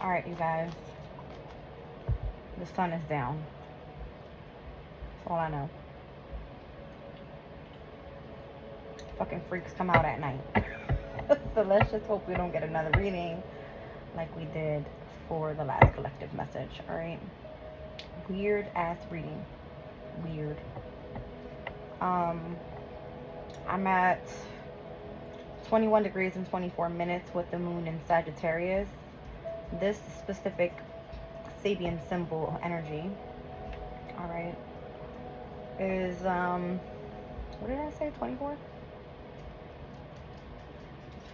Alright, you guys. The sun is down. That's all I know. Fucking freaks come out at night. So let's just hope we don't get another reading like we did for the last collective message. Alright? Weird ass reading. Weird. I'm at 21 degrees and 24 minutes with the moon in Sagittarius. This specific Sabian symbol energy, all right, is what did I say? 24?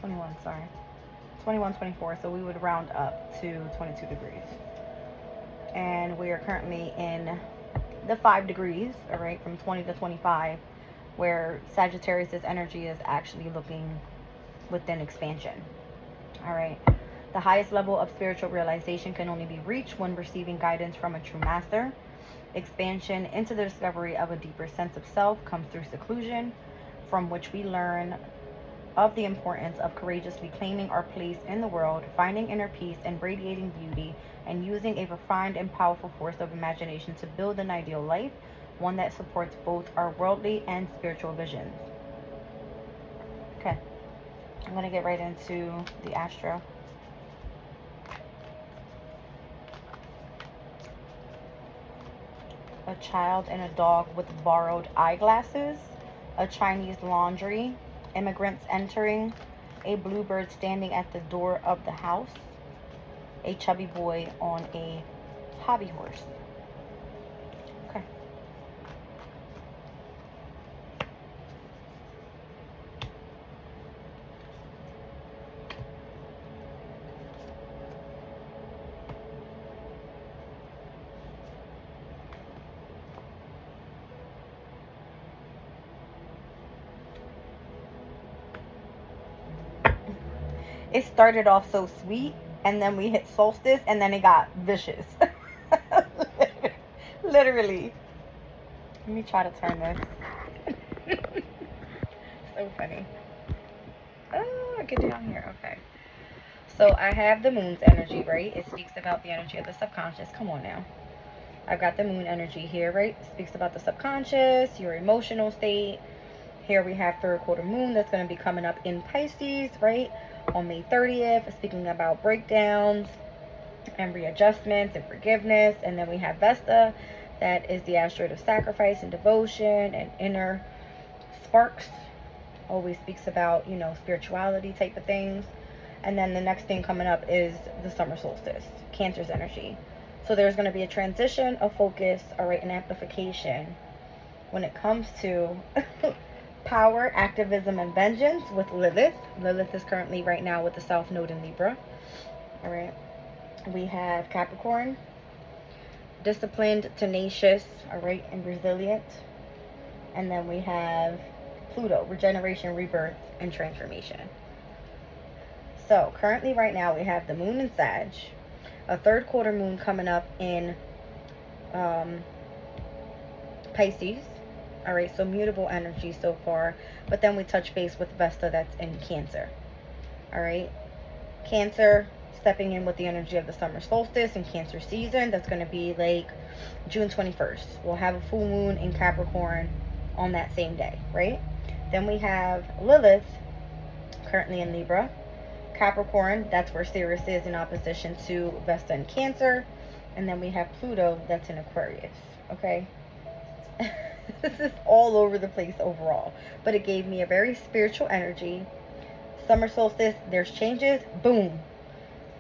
21, sorry. 21, 24. So we would round up to 22 degrees. And we are currently in the 5 degrees, all right, from 20 to 25, where Sagittarius's energy is actually looking within expansion. All right. The highest level of spiritual realization can only be reached when receiving guidance from a true master. Expansion into the discovery of a deeper sense of self comes through seclusion, from which we learn of the importance of courageously claiming our place in the world, finding inner peace and radiating beauty, and using a refined and powerful force of imagination to build an ideal life, one that supports both our worldly and spiritual visions. Okay, I'm going to get right into the astro. A child and a dog with borrowed eyeglasses, a Chinese laundry, immigrants entering, a bluebird standing at the door of the house, a chubby boy on a hobby horse. Okay. It started off so sweet, and then we hit solstice, and then it got vicious. Literally. Let me try to turn this. So funny. Oh, get down here. Okay. So I have the moon's energy, right? It speaks about the energy of the subconscious. Come on now. I've got the moon energy here, right? It speaks about the subconscious, your emotional state. Here we have third quarter moon that's going to be coming up in Pisces, right? On May 30th, speaking about breakdowns and readjustments and forgiveness. And then we have Vesta, that is the asteroid of sacrifice and devotion and inner sparks. Always speaks about, you know, spirituality type of things. And then the next thing coming up is the summer solstice, Cancer's energy. So there's going to be a transition of focus, all right, an amplification when it comes to power, activism, and vengeance with Lilith. Lilith is currently right now with the South Node in Libra. All right. We have Capricorn, disciplined, tenacious, all right, and resilient. And then we have Pluto, regeneration, rebirth, and transformation. So currently right now we have the moon in Sag, a third quarter moon coming up in Pisces. All right, so mutable energy so far. But then we touch base with Vesta that's in Cancer. All right, Cancer stepping in with the energy of the summer solstice and Cancer season. That's going to be like June 21st. We'll have a full moon in Capricorn on that same day, right? Then we have Lilith currently in Libra. Capricorn, that's where Sirius is in opposition to Vesta and Cancer. And then we have Pluto that's in Aquarius. Okay. This is all over the place overall, but it gave me a very spiritual energy. Summer solstice, there's changes, boom.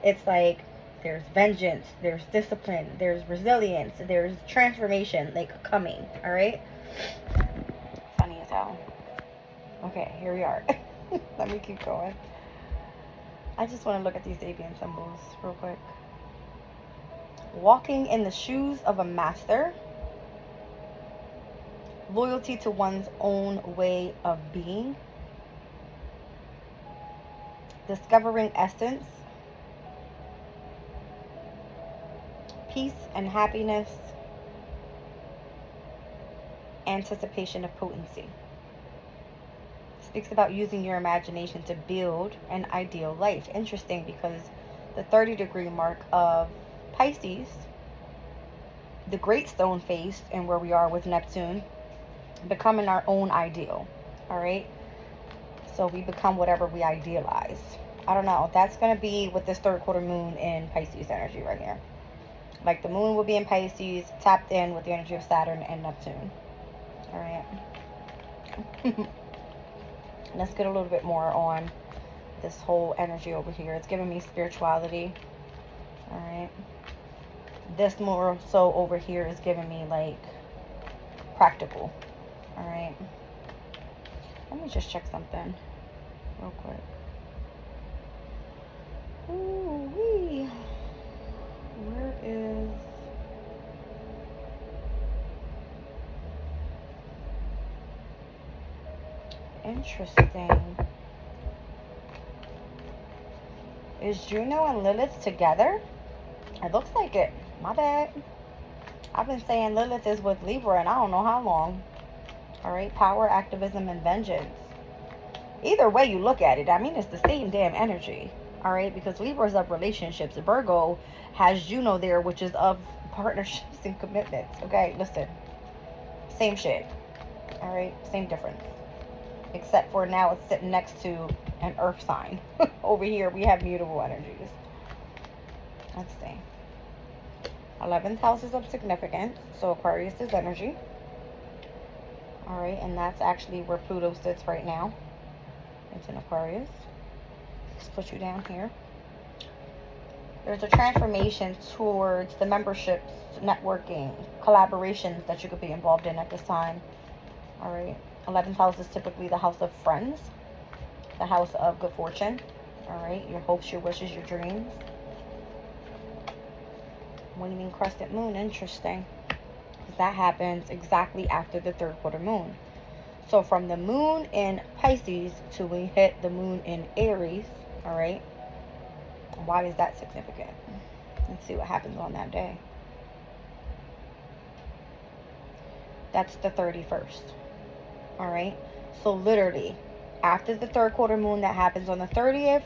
It's like there's vengeance, there's discipline, there's resilience, there's transformation like coming. All right, funny as hell. Okay, here we are. Let me keep going. I just want to look at these Sabian symbols real quick. Walking in the shoes of a master. Loyalty to one's own way of being. Discovering essence. Peace and happiness. Anticipation of potency. Speaks about using your imagination to build an ideal life. Interesting, because the 30-degree mark of Pisces, the great stone face, and where we are with Neptune, becoming our own ideal. All right, so we become whatever we idealize. I don't know, that's going to be with this third quarter moon in Pisces energy right here. Like the moon will be in Pisces, tapped in with the energy of Saturn and Neptune. All right. Let's get a little bit more on this whole energy over here. It's giving me spirituality. All right. This more so over here is giving me like practical. All right. Let me just check something real quick. Ooh-wee. Where is... Interesting. Is Juno and Lilith together? It looks like it. My bad. I've been saying Lilith is with Libra and I don't know how long. All right. Power, activism, and vengeance. Either way you look at it, I mean, it's the same damn energy. All right. Because Libra is of relationships. Virgo has Juno there, which is of partnerships and commitments. Okay. Listen. Same shit. All right. Same difference. Except for now it's sitting next to an earth sign. Over here we have mutable energies. Let's see. 11th house is of significance, so Aquarius is energy. All right, and that's actually where Pluto sits right now. It's in Aquarius. Let's put you down here. There's a transformation towards the memberships, networking, collaborations that you could be involved in at this time. All right. 11th house is typically the house of friends, the house of good fortune. All right. Your hopes, your wishes, your dreams. Waning crescent moon. Interesting. That happens exactly after the third quarter moon. So from the moon in Pisces till we hit the moon in Aries. All right. Why is that significant? Let's see what happens on that day. That's the 31st. All right. So literally after the third quarter moon that happens on the 30th,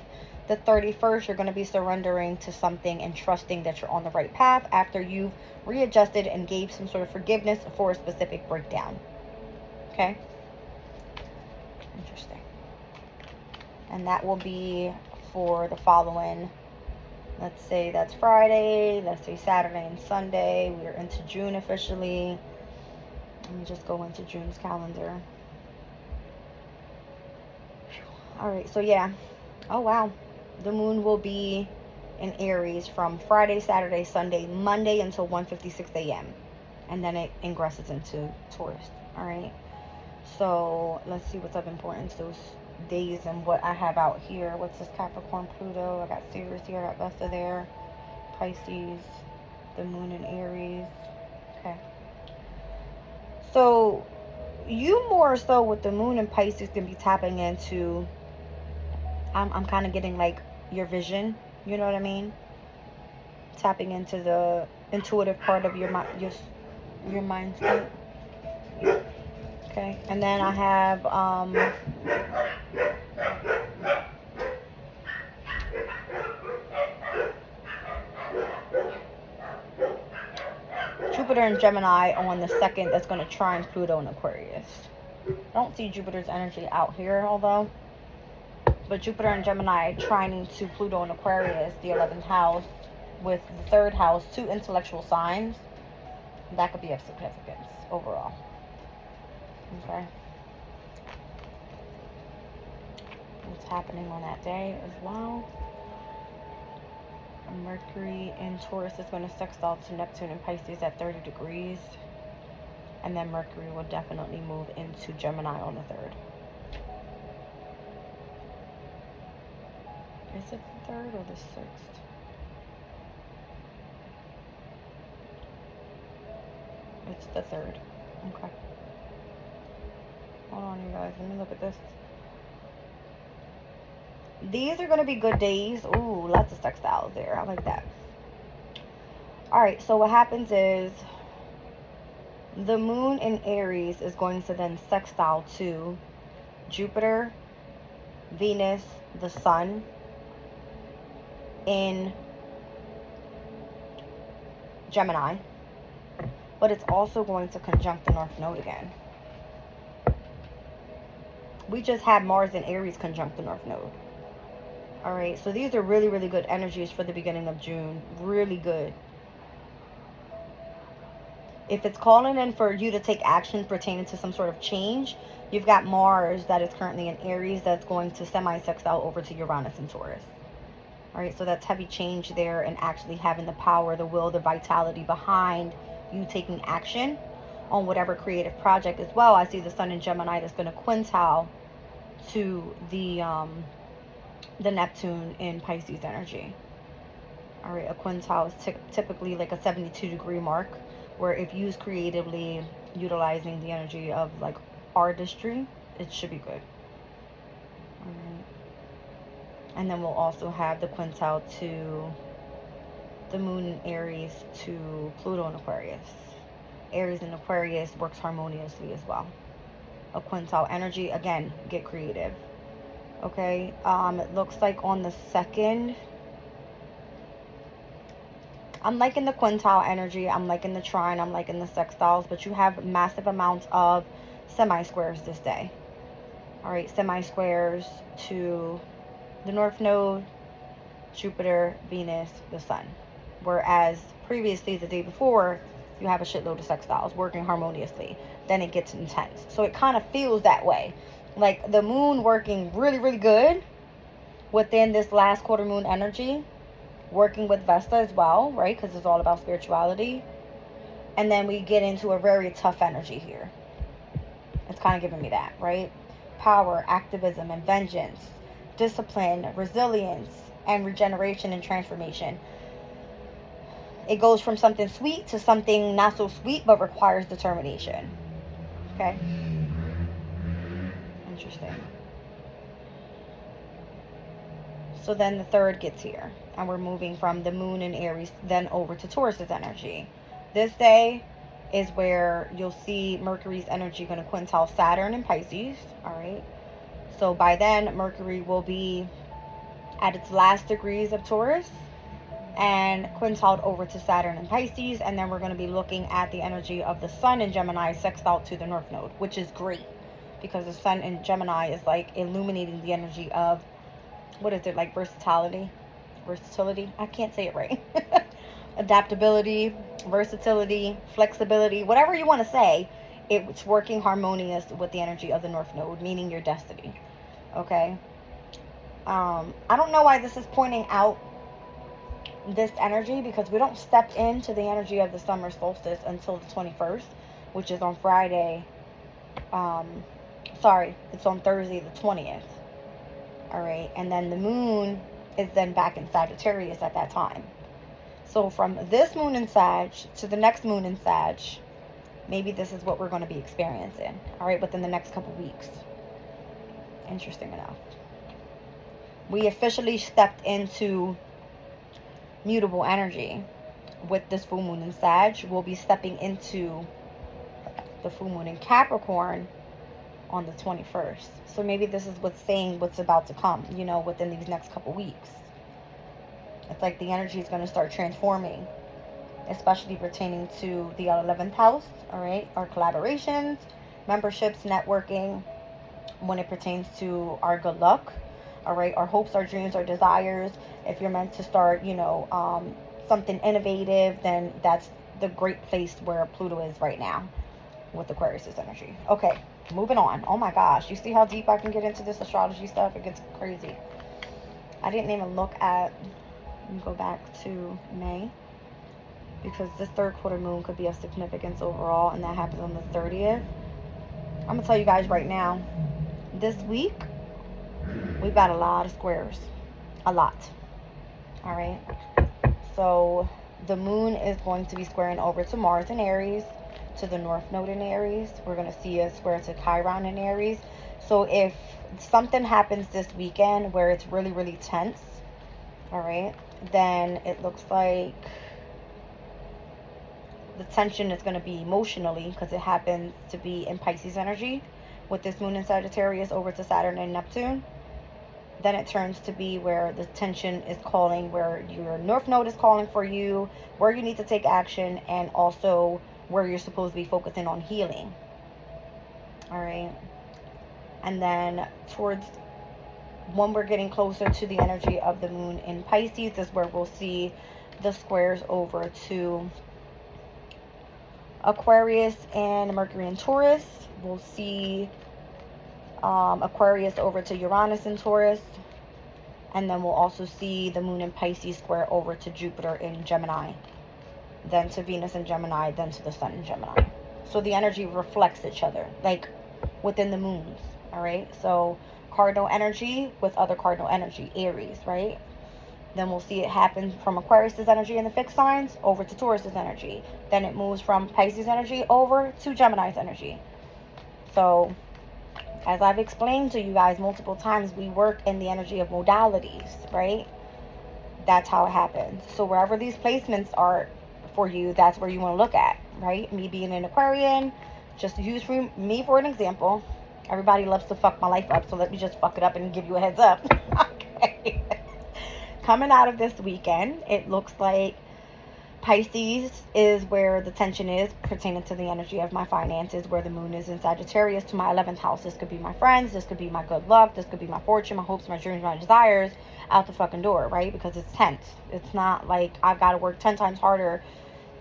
the 31st, you're going to be surrendering to something and trusting that you're on the right path after you've readjusted and gave some sort of forgiveness for a specific breakdown. Okay. Interesting. And that will be for the following, let's say that's Friday, let's say Saturday and Sunday. We're into June officially. Let me just go into June's calendar. All right, so yeah. Oh, wow. The moon will be in Aries from Friday, Saturday, Sunday, Monday until 1:56 a.m. And then it ingresses into Taurus. All right. So let's see what's of importance those days and what I have out here. What's this? Capricorn, Pluto. I got Sirius here. I got Vesta there. Pisces. The moon in Aries. Okay. So you more so with the moon in Pisces can be tapping into, I'm kind of getting like your vision, you know what I mean? Tapping into the intuitive part of your mindset. Okay, and then I have Jupiter and Gemini on the 2nd. That's going to trine Pluto and Aquarius. I don't see Jupiter's energy out here, although. But Jupiter and Gemini trining to Pluto and Aquarius, the 11th house, with the 3rd house, 2 intellectual signs. That could be of significance overall. Okay. What's happening on that day as well? Mercury in Taurus is going to sextile to Neptune and Pisces at 30 degrees. And then Mercury will definitely move into Gemini on the 3rd. Is it the 3rd or the 6th? It's the 3rd. Okay. Hold on, you guys. Let me look at this. These are going to be good days. Ooh, lots of sextiles there. I like that. All right. So what happens is the moon in Aries is going to then sextile to Jupiter, Venus, the Sun in Gemini, but it's also going to conjunct the North Node again. We just had Mars in Aries conjunct the North Node. All right, so these are really, really good energies for the beginning of June. Really good. If it's calling in for you to take action pertaining to some sort of change, you've got Mars that is currently in Aries that's going to semi-sextile over to Uranus and Taurus. All right, so that's heavy change there, and actually having the power, the will, the vitality behind you taking action on whatever creative project as well. I see the Sun in Gemini that's going to quintile to the Neptune in Pisces energy. All right, a quintile is typically like a 72-degree mark, where if used creatively, utilizing the energy of like artistry, it should be good. All right. And then we'll also have the quintile to the moon in Aries to Pluto in Aquarius. Aries in Aquarius works harmoniously as well. A quintile energy, again, get creative. Okay, it looks like on the 2nd, I'm liking the quintile energy, I'm liking the trine, I'm liking the sextiles, but you have massive amounts of semi-squares this day. All right, semi-squares to the North Node, Jupiter, Venus, the Sun. Whereas previously, the day before, you have a shitload of sextiles working harmoniously. Then it gets intense. So it kind of feels that way. Like the moon working really, really good within this last quarter moon energy, working with Vesta as well, right? Because it's all about spirituality. And then we get into a very tough energy here. It's kind of giving me that, right? Power, activism, and vengeance, discipline, resilience, and regeneration and transformation. It goes from something sweet to something not so sweet, but requires determination. Okay? Interesting. So then the 3rd gets here, and we're moving from the moon in Aries then over to Taurus's energy. This day is where you'll see Mercury's energy going to quintile Saturn in Pisces. All right. So by then, Mercury will be at its last degrees of Taurus and quintiled over to Saturn in Pisces. And then we're going to be looking at the energy of the Sun in Gemini sextile to the North Node, which is great because the Sun in Gemini is like illuminating the energy of, what is it, like versatility? I can't say it right. Adaptability, versatility, flexibility, whatever you want to say, it's working harmonious with the energy of the North Node, meaning your destiny. Okay. I don't know why this is pointing out this energy, because we don't step into the energy of the summer solstice until the 21st, which is on Friday. It's on Thursday the 20th. All right, and then the moon is then back in Sagittarius at that time. So from this moon in Sag to the next moon in Sag, maybe this is what we're going to be experiencing, all right, within the next couple weeks. Interesting enough. We officially stepped into mutable energy with this full moon in Sag. We'll be stepping into the full moon in Capricorn on the 21st. So maybe this is what's saying what's about to come, you know, within these next couple weeks. It's like the energy is going to start transforming, especially pertaining to the 11th house, all right? Our collaborations, memberships, networking, when it pertains to our good luck, all right? Our hopes, our dreams, our desires. If you're meant to start, you know, something innovative, then that's the great place where Pluto is right now with Aquarius' energy. Okay, moving on. Oh my gosh, you see how deep I can get into this astrology stuff? It gets crazy. I didn't even look at, let me go back to May, because this 3rd quarter moon could be of significance overall, and that happens on the 30th. I'm gonna tell you guys right now, this week we've got a lot of squares, a lot. All right, so the moon is going to be squaring over to Mars in Aries, to the North Node in Aries. We're going to see a square to Chiron in Aries. So if something happens this weekend where it's really, really tense, all right, then it looks like the tension is going to be emotionally, because it happens to be in Pisces energy with this moon in Sagittarius over to Saturn and Neptune. then it turns to be where the tension is calling, where your North Node is calling for you, where you need to take action, and also where you're supposed to be focusing on healing. All right. And then towards when we're getting closer to the energy of the moon in Pisces is where we'll see the squares over to Aquarius and Mercury and Taurus. We'll see Aquarius over to Uranus and Taurus. And then we'll also see the moon in Pisces square over to Jupiter in Gemini. Then to Venus in Gemini, then to the sun in Gemini. So the energy reflects each other, like within the moons. All right. So cardinal energy with other cardinal energy, Aries, right? Then we'll see it happen from Aquarius's energy in the fixed signs over to Taurus's energy. Then it moves from Pisces energy over to Gemini's energy. So, as I've explained to you guys multiple times, we work in the energy of modalities, right? That's how it happens. So wherever these placements are for you, that's where you want to look at, right? Me being an Aquarian, just use me for an example. Everybody loves to fuck my life up, so let me just fuck it up and give you a heads up. Okay. Coming out of this weekend, it looks like Pisces is where the tension is pertaining to the energy of my finances, where the moon is in Sagittarius to my 11th house. This could be my friends, this could be my good luck, this could be my fortune, my hopes, my dreams, my desires out the fucking door, right? Because it's tense. It's not like I've got to work 10 times harder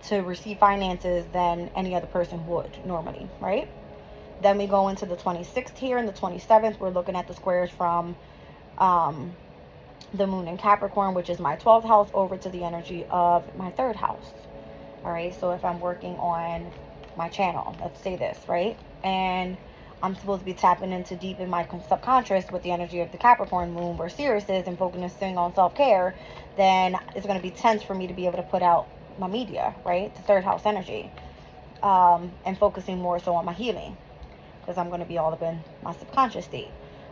to receive finances than any other person would normally, right? Then we go into the 26th here and the 27th. We're looking at the squares from the moon in Capricorn, which is my 12th house, over to the energy of my 3rd house. All right. So if I'm working on my channel, let's say this, right? And I'm supposed to be tapping into deep in my subconscious with the energy of the Capricorn moon where Sirius is and focusing on self-care, then it's going to be tense for me to be able to put out my media, right? The 3rd house energy, and focusing more so on my healing, because I'm going to be all up in my subconscious state.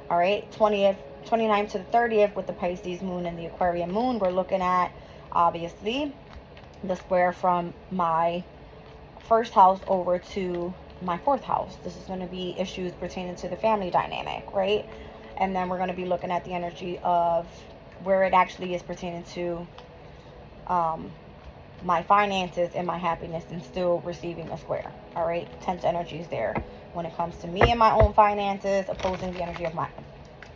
All right, 29th to the 30th with the Pisces moon and the Aquarian moon, we're looking at, obviously, the square from my 1st house over to my 4th house. This is going to be issues pertaining to the family dynamic, right? And then we're going to be looking at the energy of where it actually is pertaining to my finances and my happiness, and still receiving a square. All right, tense energies there when it comes to me and my own finances, opposing the energy of my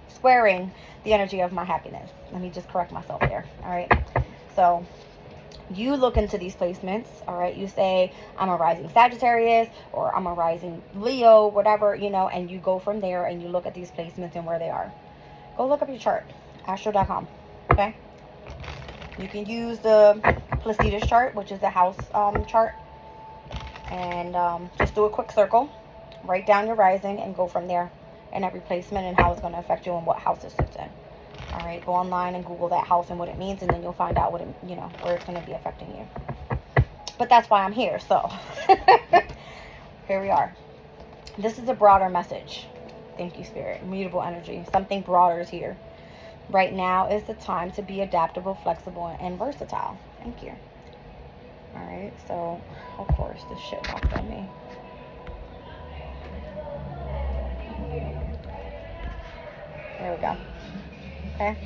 squaring the energy of my happiness. Let me just correct myself there. All right, so you look into these placements. All right, you say I'm a rising Sagittarius or I'm a rising Leo, whatever, you know, and you go from there and you look at these placements and where they are. Go look up your chart, astro.com. Okay, you can use the Placidus chart, which is the house chart, and just do a quick circle, write down your rising, and go from there, and every placement and how it's going to affect you and what house it sits in. All right, go online and Google that house and what it means, and then you'll find out what it, you know, where it's going to be affecting you. But that's why I'm here. So here we are. This is a broader message. Thank you, Spirit. Immutable energy. Something broader is here. Right now is the time to be adaptable, flexible, and versatile. Thank you. All right, so of course this shit knocked on me. There we go. Okay,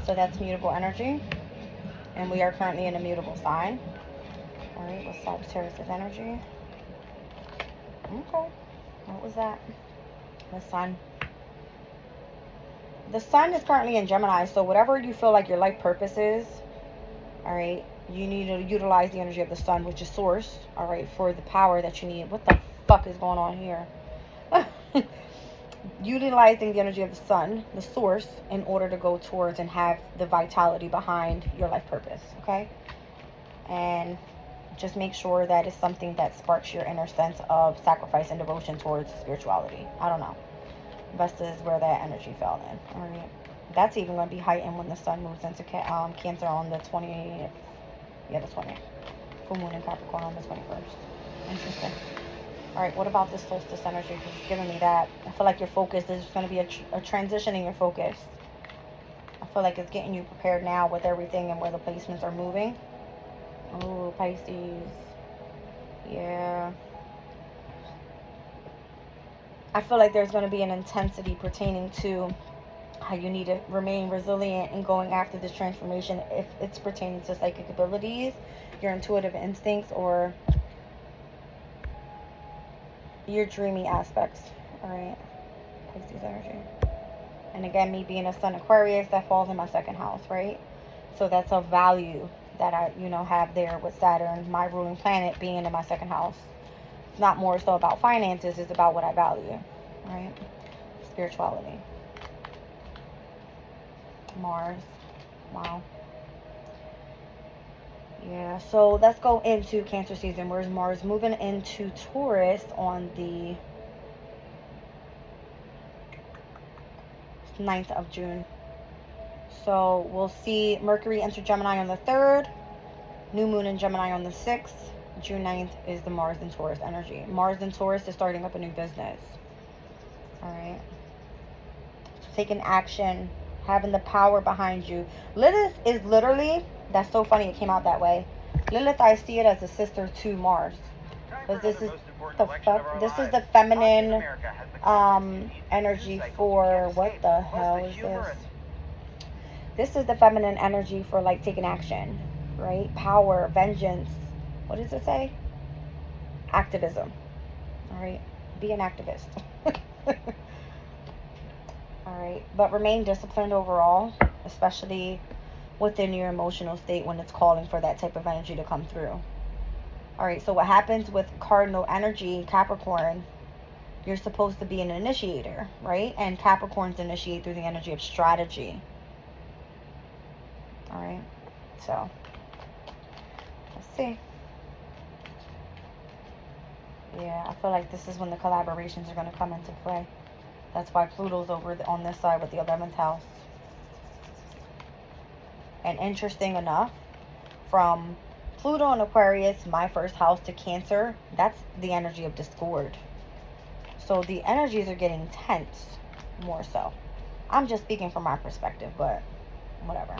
so that's mutable energy, and we are currently in a mutable sign. All right, with Sagittarius' energy. Okay, what was that? The sun. The sun is currently in Gemini, so whatever you feel like your life purpose is, all right, you need to utilize the energy of the sun, which is source, all right, for the power that you need. What the fuck is going on here? Utilizing the energy of the sun, the source, in order to go towards and have the vitality behind your life purpose, okay? And just make sure that it's something that sparks your inner sense of sacrifice and devotion towards spirituality. I don't know. Best is where that energy fell in. All right. That's even going to be heightened when the sun moves into Cancer on the 20th. Yeah, the 20th. Full moon in Capricorn on the 21st. Interesting. All right, what about this solstice energy? Because it's giving me that. I feel like your focus, there's going to be a transition in your focus. I feel like it's getting you prepared now with everything and where the placements are moving. Oh, Pisces. Yeah. I feel like there's going to be an intensity pertaining to how you need to remain resilient in going after this transformation if it's pertaining to psychic abilities, your intuitive instincts, or your dreamy aspects. All right, Pisces energy. And again, me being a sun Aquarius, that falls in my second house, right? So that's a value that I, have there with Saturn, my ruling planet, being in my second house. It's not more so about finances, it's about what I value, right? Spirituality. Mars. Wow. Yeah, so let's go into Cancer season. Where's Mars moving into Taurus on the 9th of June. So we'll see Mercury enter Gemini on the 3rd, new moon in Gemini on the 6th. June 9th is the Mars and Taurus energy. Mars and Taurus is starting up a new business. All right. Taking action, having the power behind you. Lilith is literally, that's so funny it came out that way. Lilith, I see it as a sister to Mars. Because this is the feminine energy for, what the hell is this? This is the feminine energy for like taking action, right? Power, vengeance. What does it say? Activism. All right. Be an activist. All right. But remain disciplined overall, especially within your emotional state when it's calling for that type of energy to come through. All right. So what happens with cardinal energy, Capricorn, you're supposed to be an initiator, right? And Capricorns initiate through the energy of strategy. All right. So let's see. Yeah, I feel like this is when the collaborations are going to come into play. That's why Pluto's over on this side with the 11th house. And interesting enough, from Pluto and Aquarius, my first house, to Cancer, that's the energy of discord. So the energies are getting tense more so. I'm just speaking from my perspective, but whatever.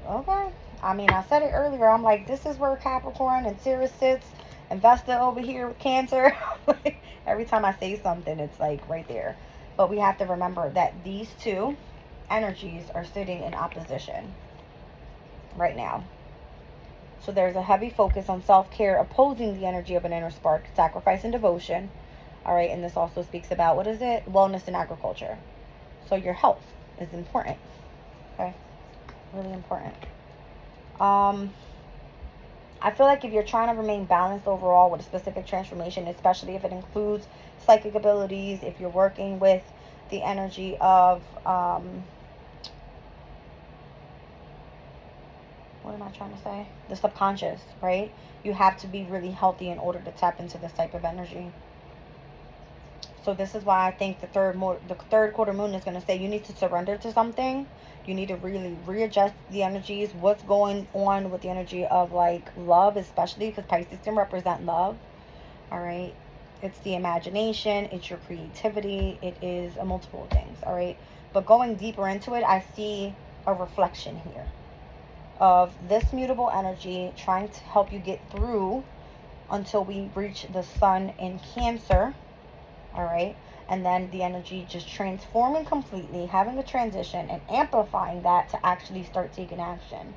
Okay. I mean, I said it earlier. I'm like, this is where Capricorn and Sirius sits. And Vesta over here with Cancer. Every time I say something, it's like right there. But we have to remember that these two energies are sitting in opposition right now. So there's a heavy focus on self-care, opposing the energy of an inner spark, sacrifice, and devotion. All right. And this also speaks about, what is it? Wellness and agriculture. So your health is important. Okay. Really important. I feel like if you're trying to remain balanced overall with a specific transformation, especially if it includes psychic abilities, if you're working with the energy of, what am I trying to say? The subconscious, right? You have to be really healthy in order to tap into this type of energy. So this is why I think the third quarter moon is going to say you need to surrender to something. You need to really readjust the energies. What's going on with the energy of like love, especially because Pisces can represent love. All right. It's the imagination. It's your creativity. It is a multiple things. All right. But going deeper into it, I see a reflection here of this mutable energy trying to help you get through until we reach the sun in Cancer. All right. And then the energy just transforming completely, having a transition and amplifying that to actually start taking action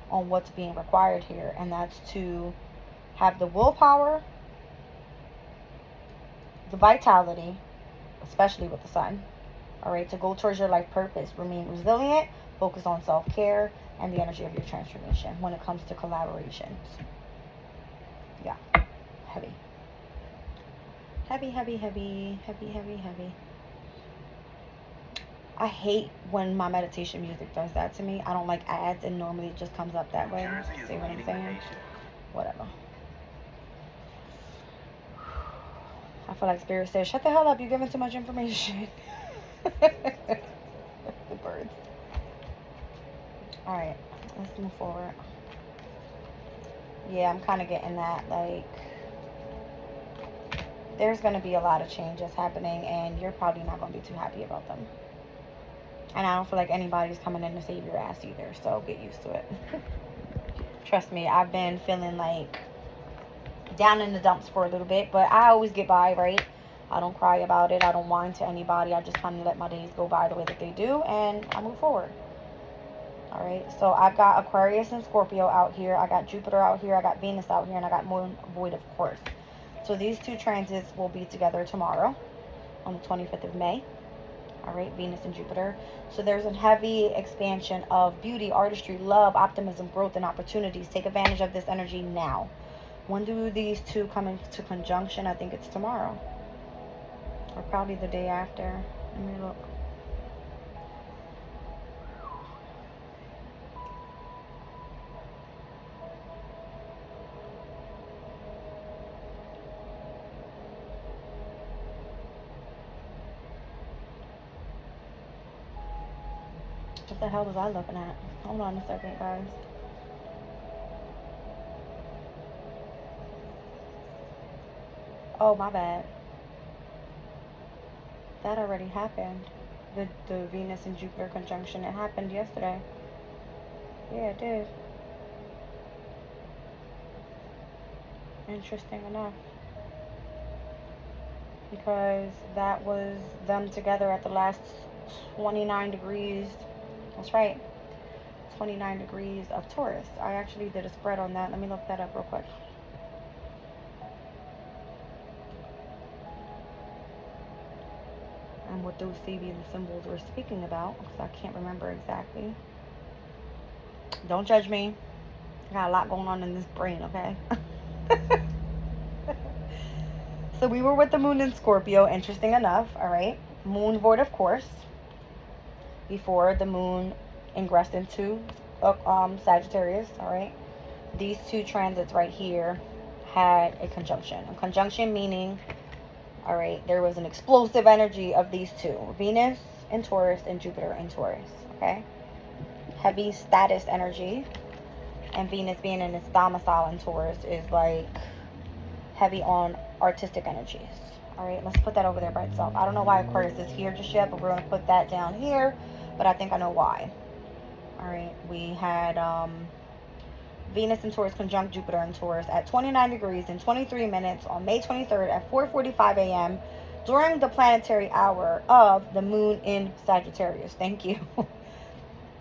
on what's being required here. And that's to have the willpower, the vitality, especially with the sun. All right. To go towards your life purpose, remain resilient, focus on self-care and the energy of your transformation when it comes to collaborations. Yeah. Heavy. Heavy, heavy, heavy, heavy, heavy, heavy. I hate when my meditation music does that to me. I don't like ads, and normally it just comes up that way. See what I'm saying? Whatever. I feel like Spirit says, shut the hell up, you're giving too much information. The birds. Alright, let's move forward. Yeah, I'm kind of getting that, like, there's going to be a lot of changes happening, and you're probably not going to be too happy about them. And I don't feel like anybody's coming in to save your ass either, so get used to it. Trust me, I've been feeling like down in the dumps for a little bit, but I always get by, right? I don't cry about it. I don't whine to anybody. I just kind of let my days go by the way that they do, and I move forward. All right, so I've got Aquarius and Scorpio out here. I got Jupiter out here. I got Venus out here, and I got Moon void, of course. So these two transits will be together tomorrow on the 25th of May. All right, Venus and Jupiter. So there's a heavy expansion of beauty, artistry, love, optimism, growth, and opportunities. Take advantage of this energy now. When do these two come into conjunction? I think it's tomorrow, or probably the day after. Let me look. What the hell was I looking at? Hold on a second, guys. Oh, my bad. That already happened. The Venus and Jupiter conjunction. It happened yesterday. Yeah, it did. Interesting enough. Because that was them together at the last 29 degrees. That's right. 29 degrees of Taurus. I actually did a spread on that. Let me look that up real quick. And what those CB symbols were speaking about, because I can't remember exactly. Don't judge me. I got a lot going on in this brain, okay? So we were with the moon in Scorpio, interesting enough, all right? Moon void, of course, before the moon ingressed into Sagittarius, all right? These two transits right here had a conjunction. A conjunction meaning, all right, there was an explosive energy of these two. Venus in Taurus and Jupiter in Taurus, okay? Heavy status energy. And Venus being in its domicile in Taurus is like heavy on artistic energies. All right, let's put that over there by itself. I don't know why Aquarius is here just yet, but we're going to put that down here. But I think I know why. All right, we had Venus in Taurus conjunct Jupiter in Taurus at 29 degrees and 23 minutes on May 23rd at 4:45 a.m. during the planetary hour of the moon in Sagittarius. Thank you.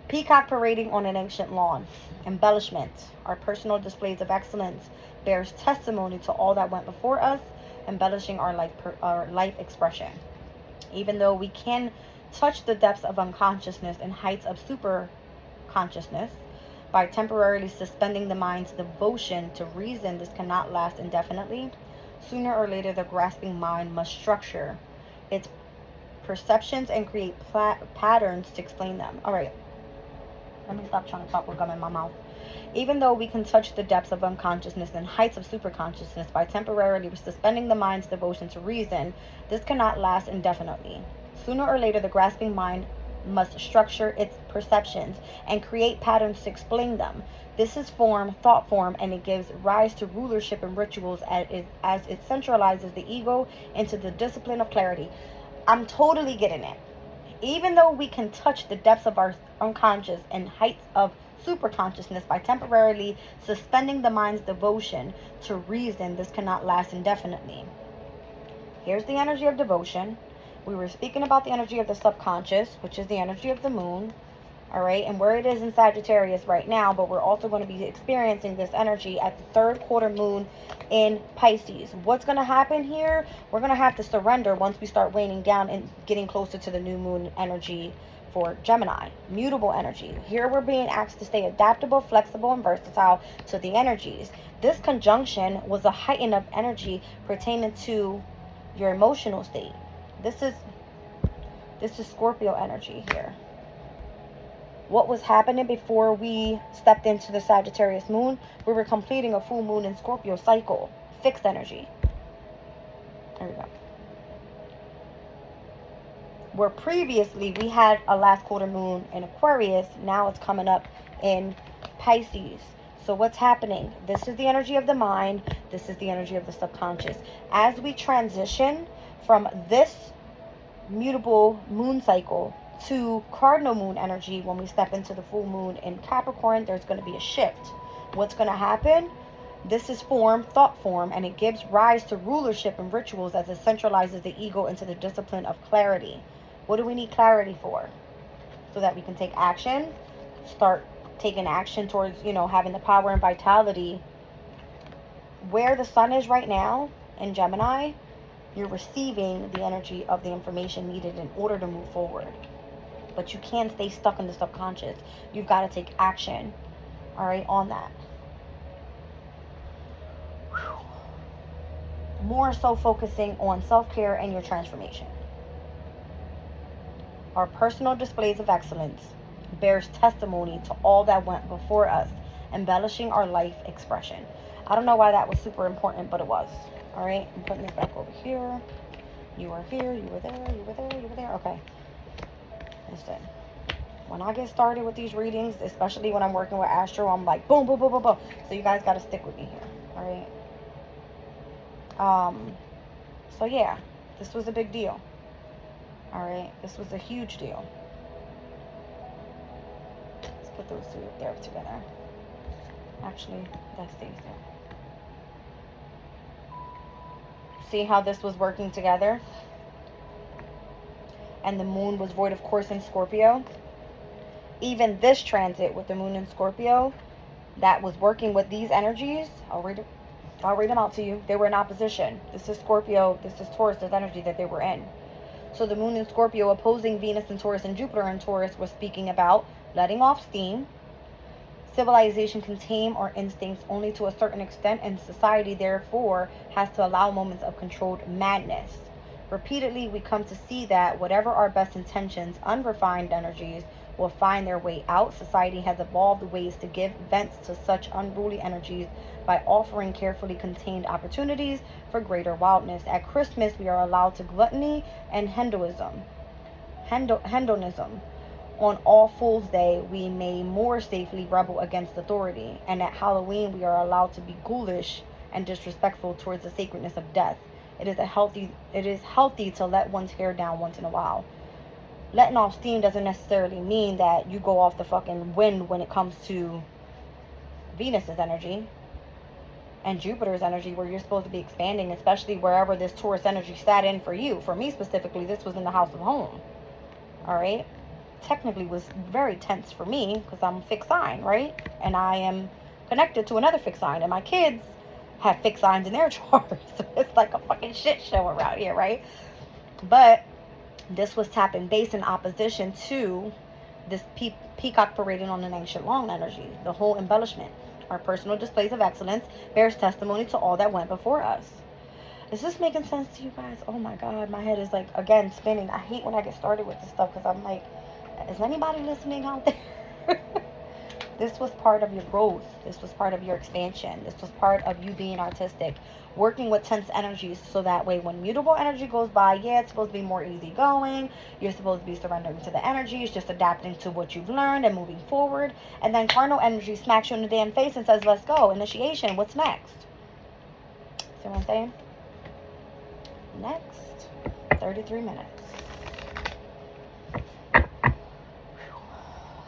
Peacock parading on an ancient lawn. Embellishment, our personal displays of excellence, bears testimony to all that went before us, embellishing our life expression. Even though we can touch the depths of unconsciousness and heights of super consciousness by temporarily suspending the mind's devotion to reason, this cannot last indefinitely. Sooner or later, the grasping mind must structure its perceptions and create patterns to explain them. All right. Let me stop trying to talk with gum in my mouth. Even though we can touch the depths of unconsciousness and heights of superconsciousness by temporarily suspending the mind's devotion to reason, this cannot last indefinitely. Sooner or later, the grasping mind must structure its perceptions and create patterns to explain them. This is form, thought form, and it gives rise to rulership and rituals as it centralizes the ego into the discipline of clarity. I'm totally getting it. Even though we can touch the depths of our unconscious and heights of superconsciousness by temporarily suspending the mind's devotion to reason, this cannot last indefinitely. Here's the energy of devotion. We were speaking about the energy of the subconscious, which is the energy of the moon. All right, and where it is in Sagittarius right now, but we're also going to be experiencing this energy at the third quarter moon in Pisces. What's going to happen here? We're going to have to surrender once we start waning down and getting closer to the new moon energy for Gemini. Mutable energy. Here we're being asked to stay adaptable, flexible, and versatile to the energies. This conjunction was a heighten of energy pertaining to your emotional state. This is Scorpio energy here. What was happening before we stepped into the Sagittarius moon? We were completing a full moon in Scorpio cycle. Fixed energy. There we go. Where previously we had a last quarter moon in Aquarius, now it's coming up in Pisces. So what's happening? This is the energy of the mind. This is the energy of the subconscious. As we transition from this mutable moon cycle to cardinal moon energy, when we step into the full moon in Capricorn, there's going to be a shift. What's going to happen? This is form, thought form, and it gives rise to rulership and rituals as it centralizes the ego into the discipline of clarity. What do we need clarity for? So that we can take action, start taking action towards, having the power and vitality. Where the sun is right now in Gemini, you're receiving the energy of the information needed in order to move forward. But you can't stay stuck in the subconscious. You've got to take action, all right, on that. More so focusing on self-care and your transformation. Our personal displays of excellence bears testimony to all that went before us, embellishing our life expression. I don't know why that was super important, but it was. All right, I'm putting this back over here. You were here, you were there, you were there, you were there. Okay. Listen, when I get started with these readings, especially when I'm working with Astro, I'm like, boom, boom, boom, boom, boom. So you guys got to stick with me here. All right. So yeah, this was a big deal. All right, this was a huge deal. Let's put those two up there together. Actually, that stays there. See how this was working together? And the moon was void of course in Scorpio. Even this transit with the moon in Scorpio, that was working with these energies. I'll read them out to you. They were in opposition. This is Scorpio, this is Taurus, this energy that they were in. So the moon in Scorpio opposing Venus in Taurus and Jupiter in Taurus was speaking about letting off steam. Civilization can tame our instincts only to a certain extent, and society therefore has to allow moments of controlled madness. Repeatedly, we come to see that whatever our best intentions, unrefined energies will find their way out. Society has evolved ways to give vent to such unruly energies by offering carefully contained opportunities for greater wildness. At Christmas, we are allowed to gluttony and hedonism. On All Fool's Day, we may more safely rebel against authority. And at Halloween, we are allowed to be ghoulish and disrespectful towards the sacredness of death. It is healthy to let one's hair down once in a while. Letting off steam doesn't necessarily mean that you go off the fucking wind when it comes to Venus's energy and Jupiter's energy, where you're supposed to be expanding, especially wherever this Taurus energy sat in for you. For me specifically, this was in the house of home. All right. Technically was very tense for me because I'm a fixed sign, right? And I am connected to another fixed sign, and my kids have fixed signs in their charts. So it's like a fucking shit show around here, right? But this was tapping base in opposition to this peacock parading on an ancient long energy. The whole embellishment, our personal displays of excellence, bears testimony to all that went before us. Is this making sense to you guys? Oh my God, my head is like, again, spinning. I hate when I get started with this stuff because I'm like, is anybody listening out there? This was part of your growth. This was part of your expansion. This was part of you being artistic, working with tense energies, so that way when mutable energy goes by, yeah, it's supposed to be more easygoing. You're supposed to be surrendering to the energies, just adapting to what you've learned and moving forward. And then carnal energy smacks you in the damn face and says, let's go. Initiation, what's next? See what I'm saying? Next, 33 minutes.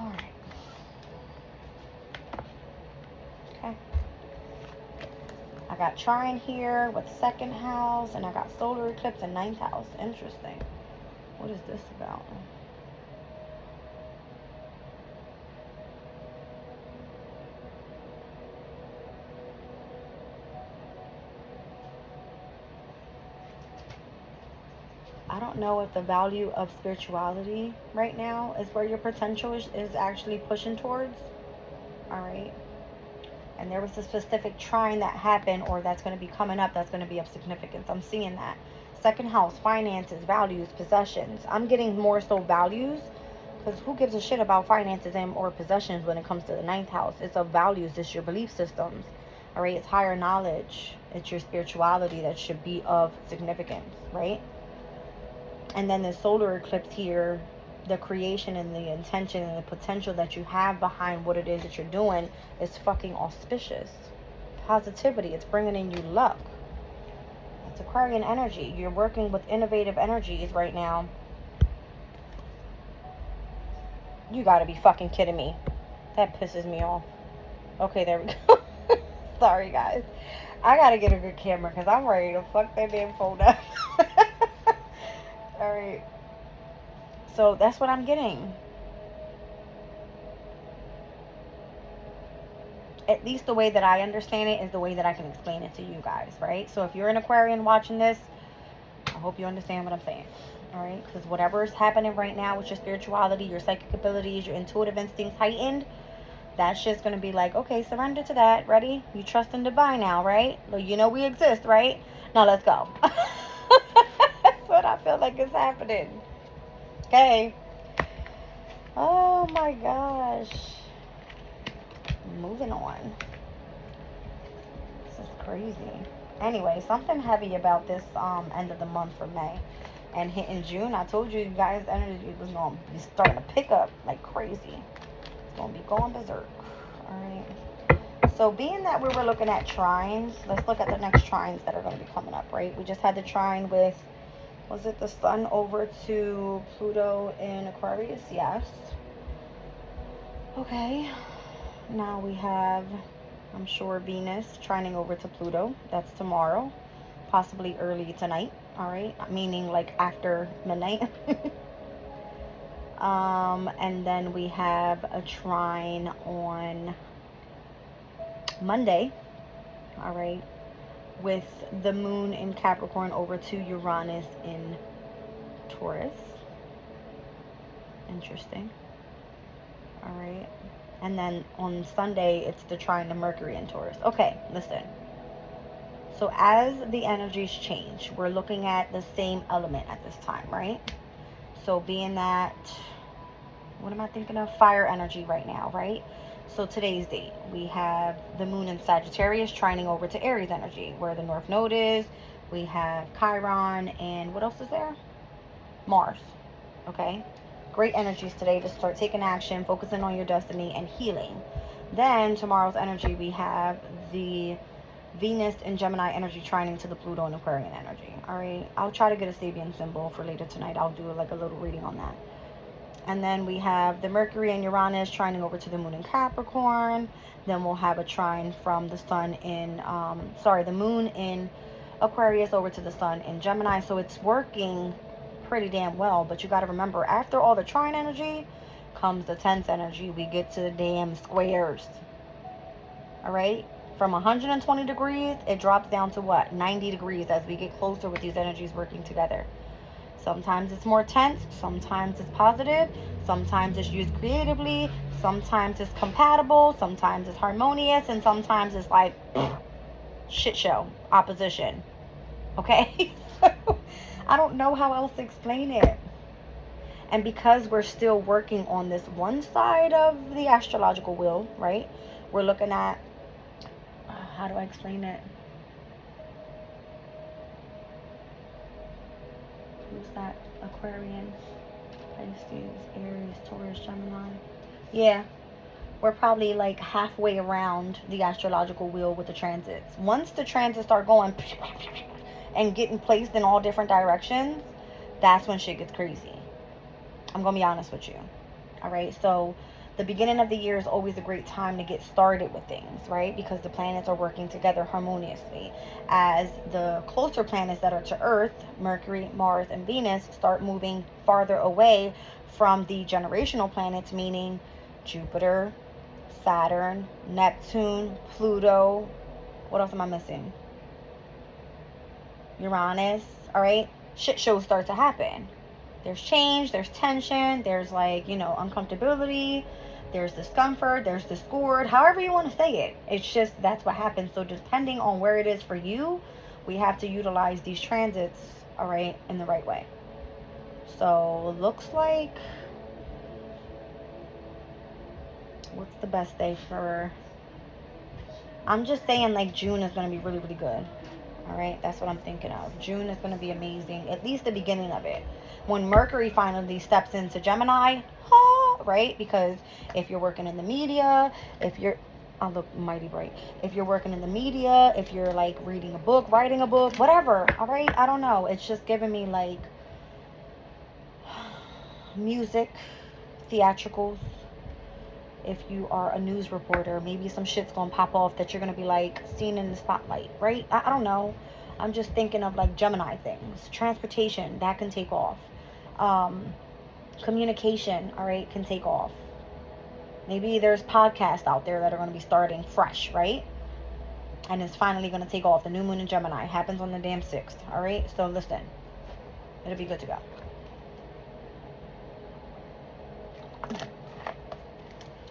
All right. Okay. I got trine here with second house, and I got solar eclipse in ninth house. Interesting. What is this about? I don't know if the value of spirituality right now is where your potential is actually pushing towards. All right. And there was a specific trine that happened, or that's going to be coming up, that's going to be of significance. I'm seeing that. Second house, finances, values, possessions. I'm getting more so values, because who gives a shit about finances and or possessions when it comes to the ninth house? It's of values. It's your belief systems. All right. It's higher knowledge. It's your spirituality that should be of significance, right? And then the solar eclipse here, the creation and the intention and the potential that you have behind what it is that you're doing is fucking auspicious. Positivity, it's bringing in you luck. It's Aquarian energy. You're working with innovative energies right now. You gotta be fucking kidding me. That pisses me off. Okay, there we go. Sorry, guys. I gotta get a good camera because I'm ready to fuck that damn phone up. Alright. So that's what I'm getting. At least the way that I understand it is the way that I can explain it to you guys, right? So if you're an Aquarian watching this, I hope you understand what I'm saying. Alright? Because whatever is happening right now with your spirituality, your psychic abilities, your intuitive instincts heightened, that's just going to be like, okay, surrender to that. Ready? You trust in divine now, right? Well, you know we exist, right? Now let's go. That's what I feel like is happening. Okay. Oh my gosh. Moving on. This is crazy. Anyway, something heavy about this end of the month for May. And hitting June, I told you guys, energy was going to be starting to pick up like crazy. It's going to be going berserk. Alright. So being that we were looking at trines, let's look at the next trines that are going to be coming up, right? We just had the trine with, was it the sun over to Pluto in Aquarius? Yes. Okay. Now we have, I'm sure, Venus trining over to Pluto. That's tomorrow. Possibly early tonight. Alright. Meaning like after midnight. And then we have a trine on Monday, all right, with the moon in Capricorn over to Uranus in Taurus. Interesting. All right. And then on Sunday, it's the trine to Mercury in Taurus. Okay, listen. So as the energies change, we're looking at the same element at this time, right? So being that, what am I thinking of? Fire energy right now, right? So today's date, we have the moon in Sagittarius trining over to Aries energy, where the North Node is. We have Chiron, and what else is there? Mars. Okay? Great energies today to start taking action, focusing on your destiny, and healing. Then tomorrow's energy, we have the Venus and Gemini energy trining to the Pluto and Aquarian energy. Alright? I'll try to get a Sabian symbol for later tonight. I'll do like a little reading on that. And then we have the Mercury and Uranus trining over to the moon in Capricorn. Then we'll have a trine from the sun in, the moon in Aquarius over to the sun in Gemini. So it's working pretty damn well. But you got to remember, after all the trine energy comes the tense energy. We get to the damn squares. All right? From 120 degrees, it drops down to what? 90 degrees as we get closer with these energies working together. Sometimes it's more tense, sometimes it's positive, sometimes it's used creatively, sometimes it's compatible, sometimes it's harmonious, and sometimes it's like shit show, opposition. Okay? I don't know how else to explain it. And because we're still working on this one side of the astrological wheel, right? We're looking at, how do I explain it? Who's that? Aquarian, Pisces, Aries, Taurus, Gemini. Yeah, we're probably like halfway around the astrological wheel with the transits. Once the transits start going and getting placed in all different directions, that's when shit gets crazy. I'm gonna be honest with you. All right, so the beginning of the year is always a great time to get started with things, right? Because the planets are working together harmoniously. As the closer planets that are to Earth, Mercury, Mars, and Venus, start moving farther away from the generational planets, meaning Jupiter, Saturn, Neptune, Pluto. What else am I missing? Uranus, all right? Shit shows start to happen. There's change, there's tension, there's like, uncomfortability, there's discomfort, there's discord, however you want to say it. It's just, that's what happens. So depending on where it is for you, we have to utilize these transits, all right, in the right way. So looks like, what's the best day for, I'm just saying like June is going to be really, really good. All right, that's what I'm thinking of. June is going to be amazing, at least the beginning of it. When Mercury finally steps into Gemini, right? Because if you're working in the media, I look mighty bright. If you're working in the media, if you're like reading a book, writing a book, whatever, all right? I don't know. It's just giving me like music, theatricals. if you are a news reporter, maybe some shit's gonna pop off that you're gonna be like seen in the spotlight, right? I don't know. I'm just thinking of like Gemini things. Transportation, that can take off. Communication, all right, can take off. Maybe there's podcasts out there that are going to be starting fresh, right? And it's finally going to take off. The new moon in Gemini happens on the damn 6th, all right? So listen, it'll be good to go.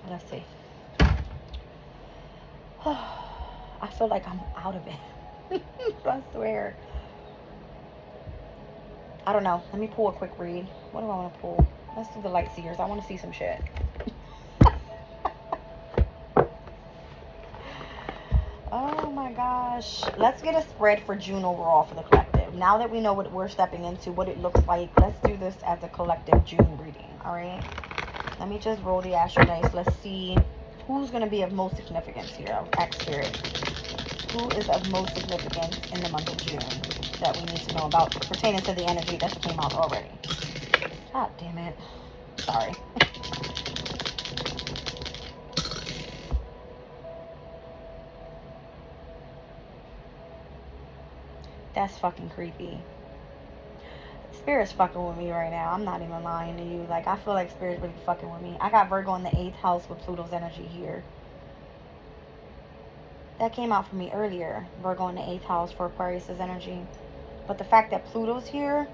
Let's see. I feel like I'm out of it. I swear. I don't know. Let me pull a quick read. What do I want to pull? Let's do the light seers. I want to see some shit. Oh my gosh. Let's get a spread for June overall for the collective. Now that we know what we're stepping into, what it looks like, let's do this as a collective June reading. All right. Let me just roll the astro dice. Let's see who's going to be of most significance here. X Spirit. Who is of most significance in the month of June that we need to know about pertaining to the energy that came out already? God damn it. Sorry. That's fucking creepy. Spirit's fucking with me right now. I'm not even lying to you. Like, I feel like Spirit's really fucking with me. I got Virgo in the 8th house with Pluto's energy here. That came out for me earlier. Virgo in the 8th house for Aquarius's energy. But the fact that Pluto's here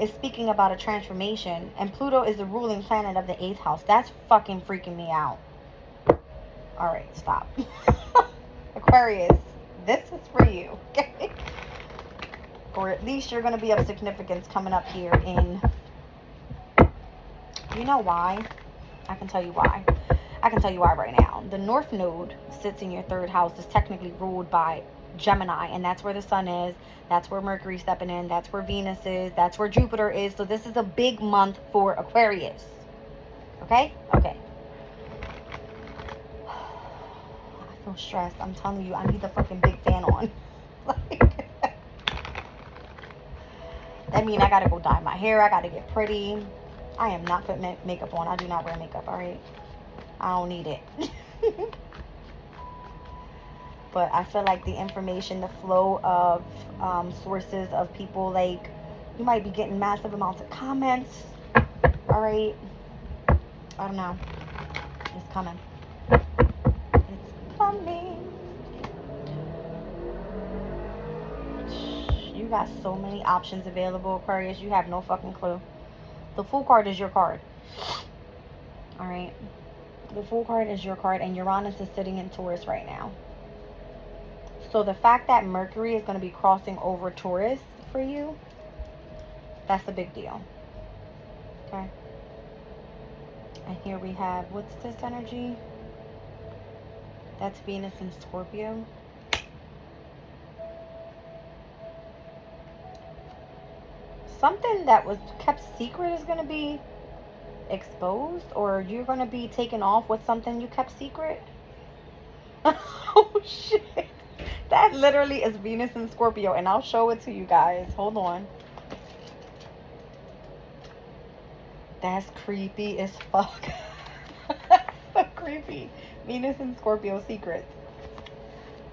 is speaking about a transformation. And Pluto is the ruling planet of the 8th house. That's fucking freaking me out. Alright, stop. Aquarius, this is for you. Okay? Or at least you're going to be of significance coming up here in... You know why? I can tell you why. I can tell you why right now. The North Node sits in your 3rd house. Is technically ruled by Gemini. And that's where the Sun is. That's where Mercury's stepping in. That's where Venus is. That's where Jupiter is. So this is a big month for Aquarius. Okay? Okay. I feel stressed. I'm telling you, I need the fucking big fan on. Like... That means I gotta go dye my hair. I gotta get pretty. I am not putting makeup on. I do not wear makeup, alright? I don't need it. But I feel like the information, the flow of sources of people, like, you might be getting massive amounts of comments. Alright? I don't know. It's coming. It's coming. You got so many options available, Aquarius. You have no fucking clue. The Fool card is your card. Alright? The Fool card is your card, and Uranus is sitting in Taurus right now. So the fact that Mercury is going to be crossing over Taurus for you, that's a big deal. Okay? And here we have, what's this energy? That's Venus in Scorpio. Something that was kept secret is going to be exposed, or you're going to be taken off with something you kept secret. Oh shit, that literally is Venus in Scorpio, and I'll show it to you guys. Hold on. That's creepy as fuck. So creepy. Venus in Scorpio secrets.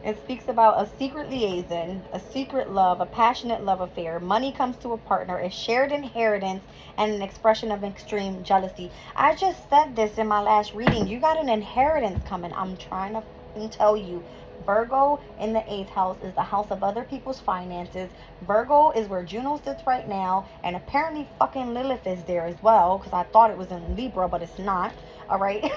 It speaks about a secret liaison, a secret love, a passionate love affair. Money comes to a partner, a shared inheritance, and an expression of extreme jealousy. I just said this in my last reading. You got an inheritance coming. I'm trying to tell you. Virgo in the 8th house is the house of other people's finances. Virgo is where Juno sits right now. And apparently fucking Lilith is there as well. Because I thought it was in Libra, but it's not. Alright?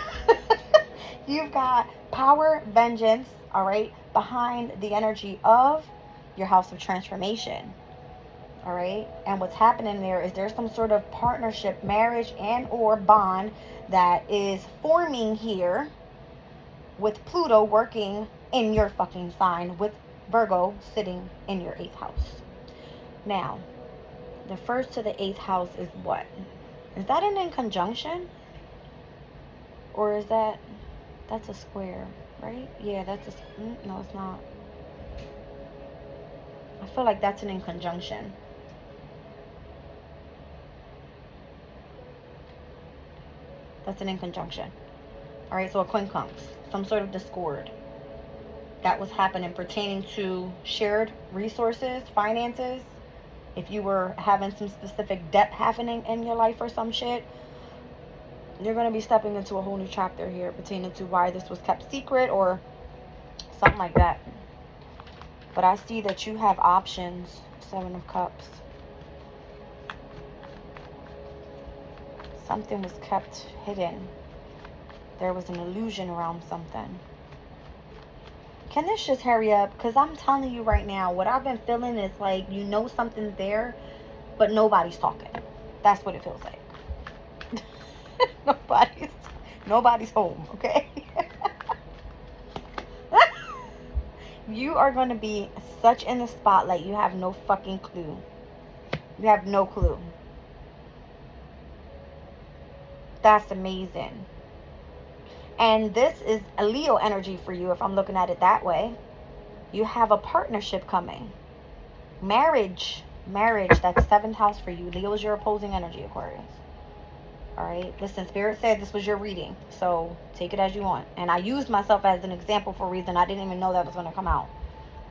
You've got power, vengeance, alright, behind the energy of your house of transformation. Alright? And what's happening there is there's some sort of partnership, marriage, and or bond that is forming here with Pluto working in your fucking sign, with Virgo sitting in your 8th house. Now, the 1st to the 8th house is what? Is that an in conjunction? Or is that... That's a square, right? Yeah, that's a... No, it's not. I feel like that's an in conjunction. That's an in conjunction. All right, so a quincunx, some sort of discord that was happening pertaining to shared resources, finances. If you were having some specific debt happening in your life or some shit, you're going to be stepping into a whole new chapter here pertaining to why this was kept secret or something like that. But I see that you have options. 7 of Cups. Something was kept hidden. There was an illusion around something. Can this just hurry up? Because I'm telling you right now, what I've been feeling is like, you know something's there, but nobody's talking. That's what it feels like. nobody's home, okay? You are going to be such in the spotlight, you have no fucking clue. You have no clue. That's amazing. And this is a Leo energy for you if I'm looking at it that way. You have a partnership coming. Marriage. That's 7th house for you. Leo is your opposing energy, Aquarius. Alright, listen, Spirit said this was your reading, so take it as you want. And I used myself as an example for a reason. I didn't even know that was going to come out.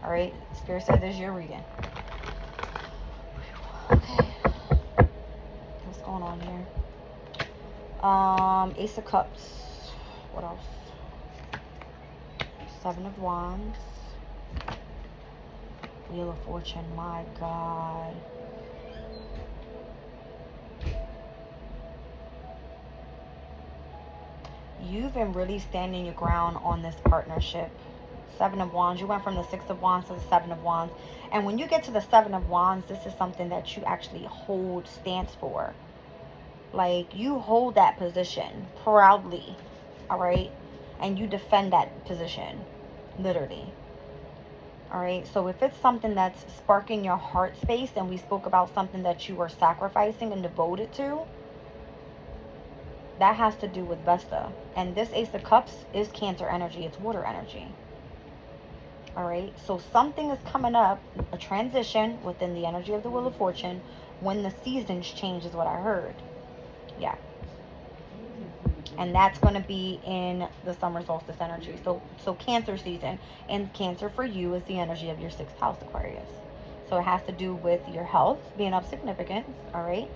Alright, Spirit said this is your reading. Okay, what's going on here? Ace of Cups. What else? 7 of Wands. Wheel of Fortune, my God. You've been really standing your ground on this partnership. 7 of Wands. You went from the 6 of Wands to the 7 of Wands. And when you get to the 7 of Wands, this is something that you actually hold stance for. Like, you hold that position proudly. Alright? And you defend that position. Literally. Alright? So if it's something that's sparking your heart space, and we spoke about something that you were sacrificing and devoted to, that has to do with Vesta. And this Ace of Cups is Cancer energy. It's water energy. Alright, so something is coming up, a transition within the energy of the Wheel of Fortune when the seasons change is what I heard. Yeah. And that's going to be in the summer solstice energy. So Cancer season. And Cancer for you is the energy of your 6th house, Aquarius. So it has to do with your health being of significance. Alright.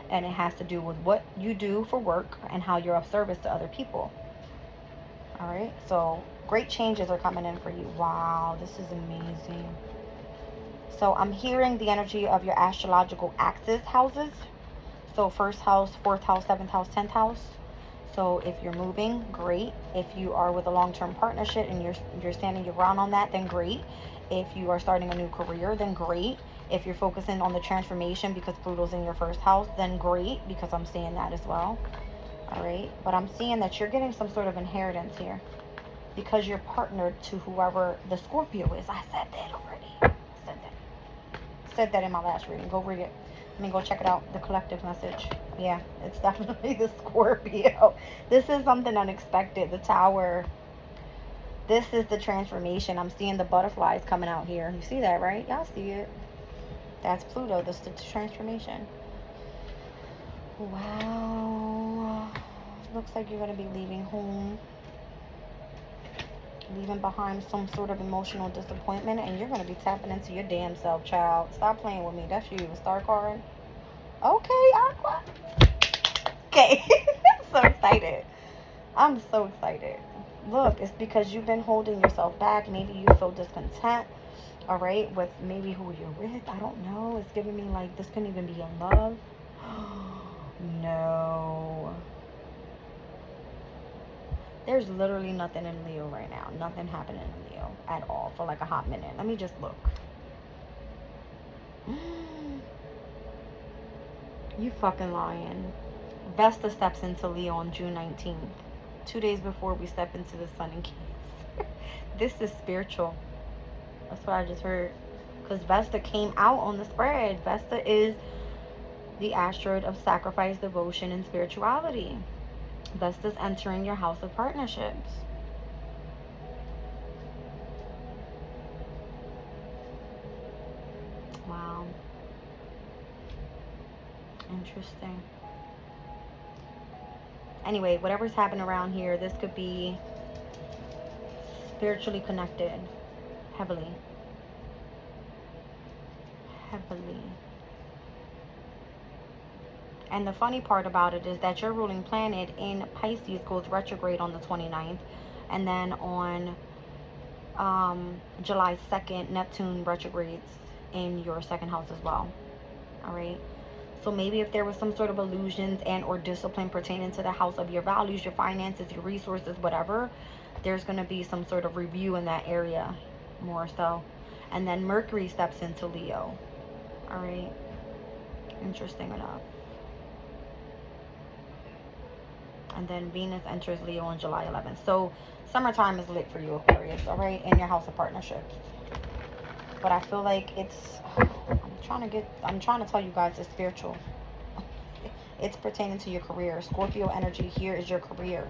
And it has to do with what you do for work and how you're of service to other people. Alright, so great changes are coming in for you. Wow, this is amazing. So I'm hearing the energy of your astrological axis houses. So 1st house, 4th house, 7th house, 10th house. So if you're moving, great. If you are with a long-term partnership and you're standing your ground on that, then great. If you are starting a new career, then great. If you're focusing on the transformation because Pluto's in your 1st house, then great, because I'm seeing that as well. Alright, but I'm seeing that you're getting some sort of inheritance here because you're partnered to whoever the Scorpio is. I said that already. Said that in my last reading. Go read it. Let me go check it out. The collective message. Yeah, it's definitely the Scorpio. This is something unexpected. The Tower. This is the transformation. I'm seeing the butterflies coming out here. You see that, right? Y'all see it. That's Pluto. This is the transformation. Wow. Looks like you're going to be leaving home. Leaving behind some sort of emotional disappointment. And you're going to be tapping into your damn self, child. Stop playing with me. That's you. Star card. Okay, Aqua. Okay. I'm so excited. I'm so excited. Look, it's because you've been holding yourself back. Maybe you feel discontent. Alright, with maybe who you're with. I don't know. It's giving me like this couldn't even be in love. No. There's literally nothing in Leo right now. Nothing happening in Leo at all for like a hot minute. Let me just look. You fucking lying. Vesta steps into Leo on June 19th. 2 days before we step into the sun in Cancer. This is spiritual. That's what I just heard. Because Vesta came out on the spread. Vesta is the asteroid of sacrifice, devotion, and spirituality. Vesta's entering your house of partnerships. Wow. Interesting. Anyway, whatever's happening around here, this could be spiritually connected. Heavily. Heavily. And the funny part about it is that your ruling planet in Pisces goes retrograde on the 29th. And then on July 2nd, Neptune retrogrades in your second house as well. All right. So maybe if there was some sort of illusions and or discipline pertaining to the house of your values, your finances, your resources, whatever, there's going to be some sort of review in that area more so. And then Mercury steps into Leo. All right. Interesting enough. And then Venus enters Leo on July 11th. So summertime is lit for you, Aquarius, all right, in your house of partnerships. But I feel like it's, I'm trying to tell you guys it's spiritual. It's pertaining to your career. Scorpio energy here is your career.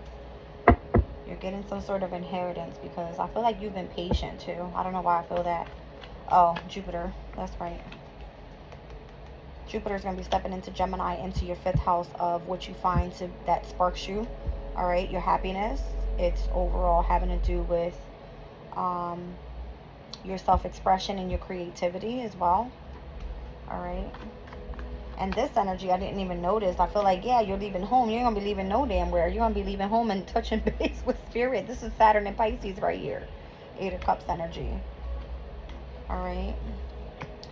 You're getting some sort of inheritance because I feel like you've been patient too. I don't know why I feel that. Oh, Jupiter. That's right. Jupiter is going to be stepping into Gemini, into your 5th house of what you find that sparks you. All right, your happiness. It's overall having to do with your self-expression and your creativity as well. All right. And this energy, I didn't even notice. I feel like, yeah, you're leaving home. You're going to be leaving no damn where. You're going to be leaving home and touching base with spirit. This is Saturn and Pisces right here. 8 of Cups energy. All right.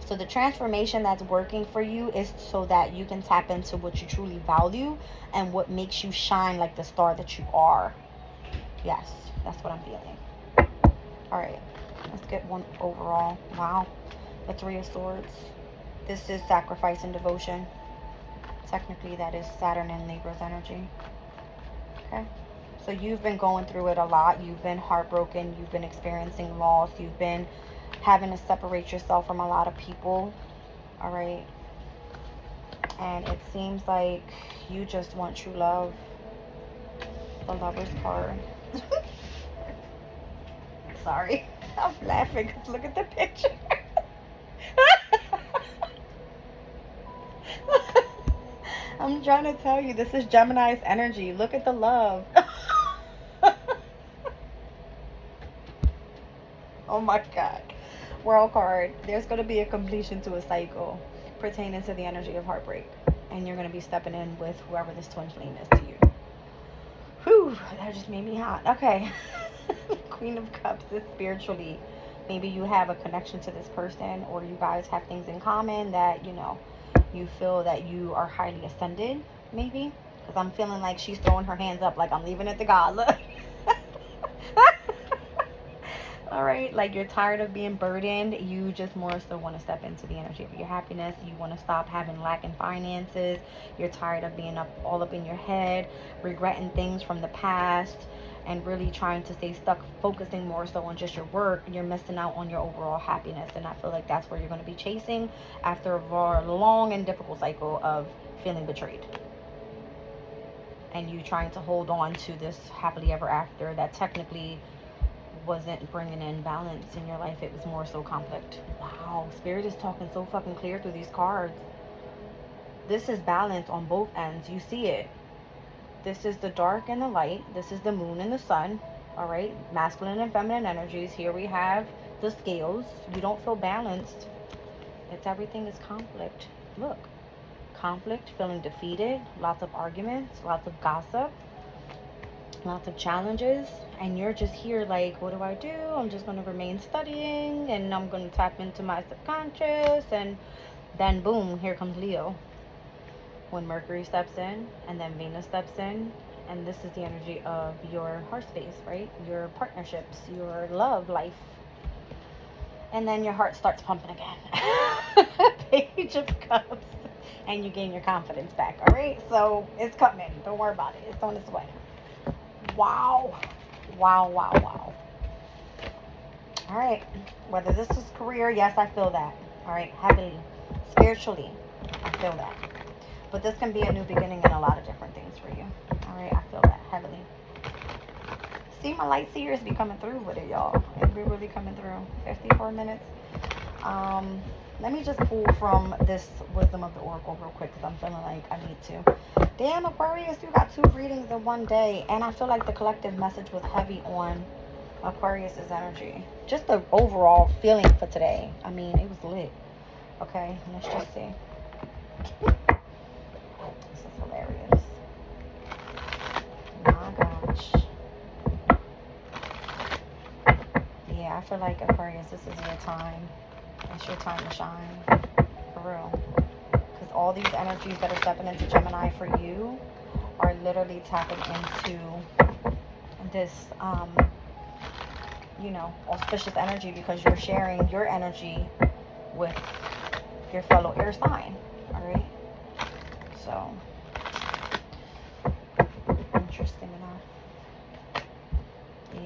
So the transformation that's working for you is so that you can tap into what you truly value and what makes you shine like the star that you are. Yes, that's what I'm feeling. All right, let's get one overall. Wow, the 3 of Swords. This is sacrifice and devotion. Technically, that is Saturn and Libra's energy. Okay, so you've been going through it a lot. You've been heartbroken. You've been experiencing loss. You've been having to separate yourself from a lot of people. All right, and it seems like you just want true love. The Lover's card. Sorry, I'm laughing because look at the picture. I'm trying to tell you, this is Gemini's energy. Look at the love. Oh my God. World card. There's going to be a completion to a cycle pertaining to the energy of heartbreak. And you're going to be stepping in with whoever this twin flame is to you. Whew, that just made me hot. Okay. Queen of Cups is spiritually. Maybe you have a connection to this person, or you guys have things in common that, you know, you feel that you are highly ascended, maybe. Because I'm feeling like she's throwing her hands up like I'm leaving it to God. Look. All right, like you're tired of being burdened. You just more so want to step into the energy of your happiness. You want to stop having lack in finances. You're tired of being all up in your head, regretting things from the past, and really trying to stay stuck, focusing more so on just your work. You're missing out on your overall happiness, and I feel like that's where you're going to be chasing after a long and difficult cycle of feeling betrayed. And you trying to hold on to this happily ever after that technically wasn't bringing in balance in your life. It was more so conflict. Wow, Spirit is talking so fucking clear through these cards. This is balance on both ends. You see it. This is the dark and the light. This is the moon and the sun. All right, masculine and feminine energies. Here we have the scales. You don't feel balanced. It's everything is conflict. Look, conflict, feeling defeated, lots of arguments, lots of gossip, lots of challenges, and you're just here like, what do I do? I'm just going to remain studying, and I'm going to tap into my subconscious, and then boom, here comes Leo. When Mercury steps in, and then Venus steps in, and this is the energy of your heart space, right? Your partnerships, your love life. And then your heart starts pumping again. Page of Cups. And you gain your confidence back, all right? So it's coming. Don't worry about it. It's on its way. Wow. Wow, wow, wow. All right. Whether this is career, yes, I feel that. All right. Heavily. Spiritually, I feel that. But this can be a new beginning in a lot of different things for you. All right. I feel that heavily. See, my light seers be coming through with it, y'all. It be really coming through. 54 minutes. Let me just pull from this Wisdom of the Oracle real quick because I'm feeling like I need to. Damn, Aquarius, you got 2 readings in one day. And I feel like the collective message was heavy on Aquarius's energy. Just the overall feeling for today. I mean, it was lit. Okay, let's just see. This is hilarious. My gosh. Yeah, I feel like Aquarius, this is your time. It's your time to shine. For real. Because all these energies that are stepping into Gemini for you are literally tapping into this, you know, auspicious energy because you're sharing your energy with your fellow air sign. Alright? So, interesting enough.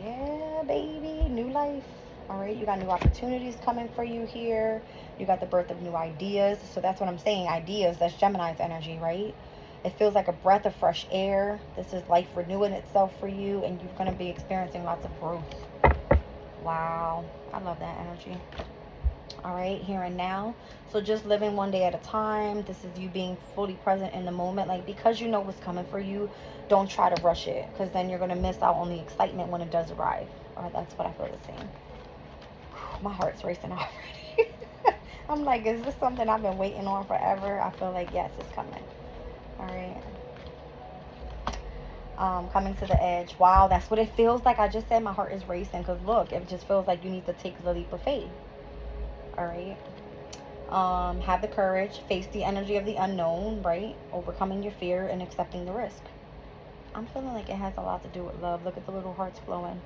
Yeah, baby. New life. Alright, you got new opportunities coming for you here. You got the birth of new ideas. So that's what I'm saying. Ideas, that's Gemini's energy, right? It feels like a breath of fresh air. This is life renewing itself for you, and you're going to be experiencing lots of growth. Wow. I love that energy. Alright, here and now. So just living one day at a time. This is you being fully present in the moment. Like, because you know what's coming for you, don't try to rush it, because then you're going to miss out on the excitement when it does arrive. Alright, that's what I feel the same. My heart's racing already. I'm like, is this something I've been waiting on forever? I feel like, yes, it's coming. Alright. Coming to the edge. Wow, that's what it feels like. I just said my heart is racing because look, it just feels like you need to take the leap of faith. Alright. Have the courage. Face the energy of the unknown, right? Overcoming your fear and accepting the risk. I'm feeling like it has a lot to do with love. Look at the little hearts flowing.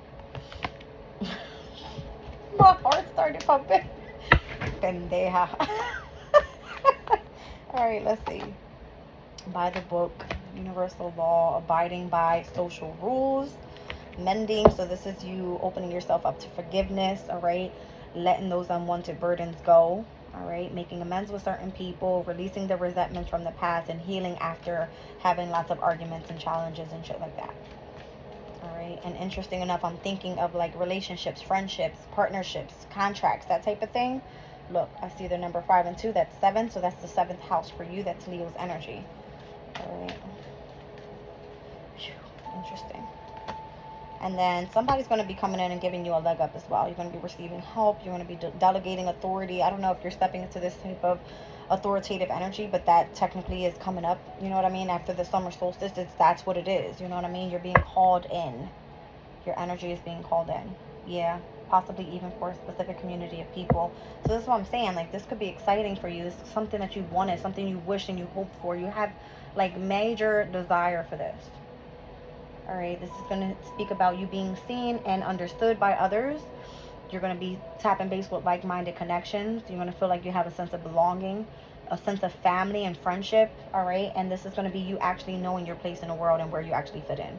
My heart started pumping. Pendeja. Alright, let's see. By the book, universal law, abiding by social rules, mending. So this is you opening yourself up to forgiveness, alright? Letting those unwanted burdens go, alright? Making amends with certain people, releasing the resentments from the past, and healing after having lots of arguments and challenges and shit like that. Alright, and interesting enough, I'm thinking of like relationships, friendships, partnerships, contracts, that type of thing. Look, I see the number 5 and 2, that's 7, so that's the 7th house for you. That's Leo's energy. Alright. Interesting. And then somebody's going to be coming in and giving you a leg up as well. You're going to be receiving help. You're going to be delegating authority. I don't know if you're stepping into this type of authoritative energy, but that technically is coming up. You know what I mean? After the summer solstice, that's what it is. You know what I mean? You're being called in. Your energy is being called in. Yeah. Possibly even for a specific community of people. So this is what I'm saying. Like, this could be exciting for you. This is something that you wanted, something you wished and you hoped for. You have like major desire for this. Alright, this is going to speak about you being seen and understood by others. You're going to be tapping base with like-minded connections. You're going to feel like you have a sense of belonging, a sense of family and friendship. Alright, and this is going to be you actually knowing your place in the world and where you actually fit in.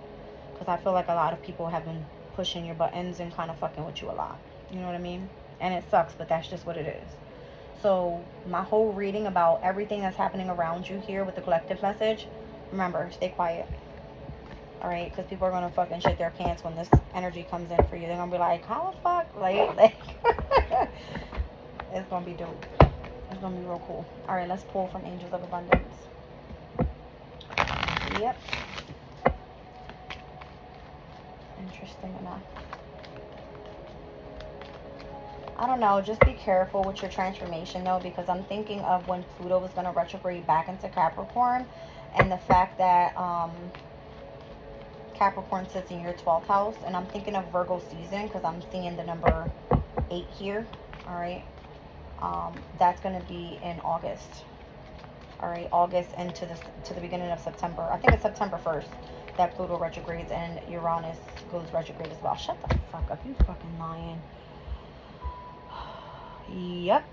Because I feel like a lot of people have been pushing your buttons and kind of fucking with you a lot. You know what I mean? And it sucks, but that's just what it is. So my whole reading about everything that's happening around you here with the collective message, remember, stay quiet. Alright, because people are going to fucking shit their pants when this energy comes in for you. They're going to be like, how the fuck? Like it's going to be dope. It's going to be real cool. Alright, let's pull from Angels of Abundance. Yep. Interesting enough. I don't know, just be careful with your transformation though, because I'm thinking of when Pluto was going to retrograde back into Capricorn, and the fact that Capricorn sits in your 12th house, and I'm thinking of Virgo season because I'm seeing the number 8 here. Alright, that's going to be in August. Alright, August into the beginning of September. I think it's September 1st that Pluto retrogrades and Uranus goes retrograde as well. Shut the fuck up, you fucking lying. Yep,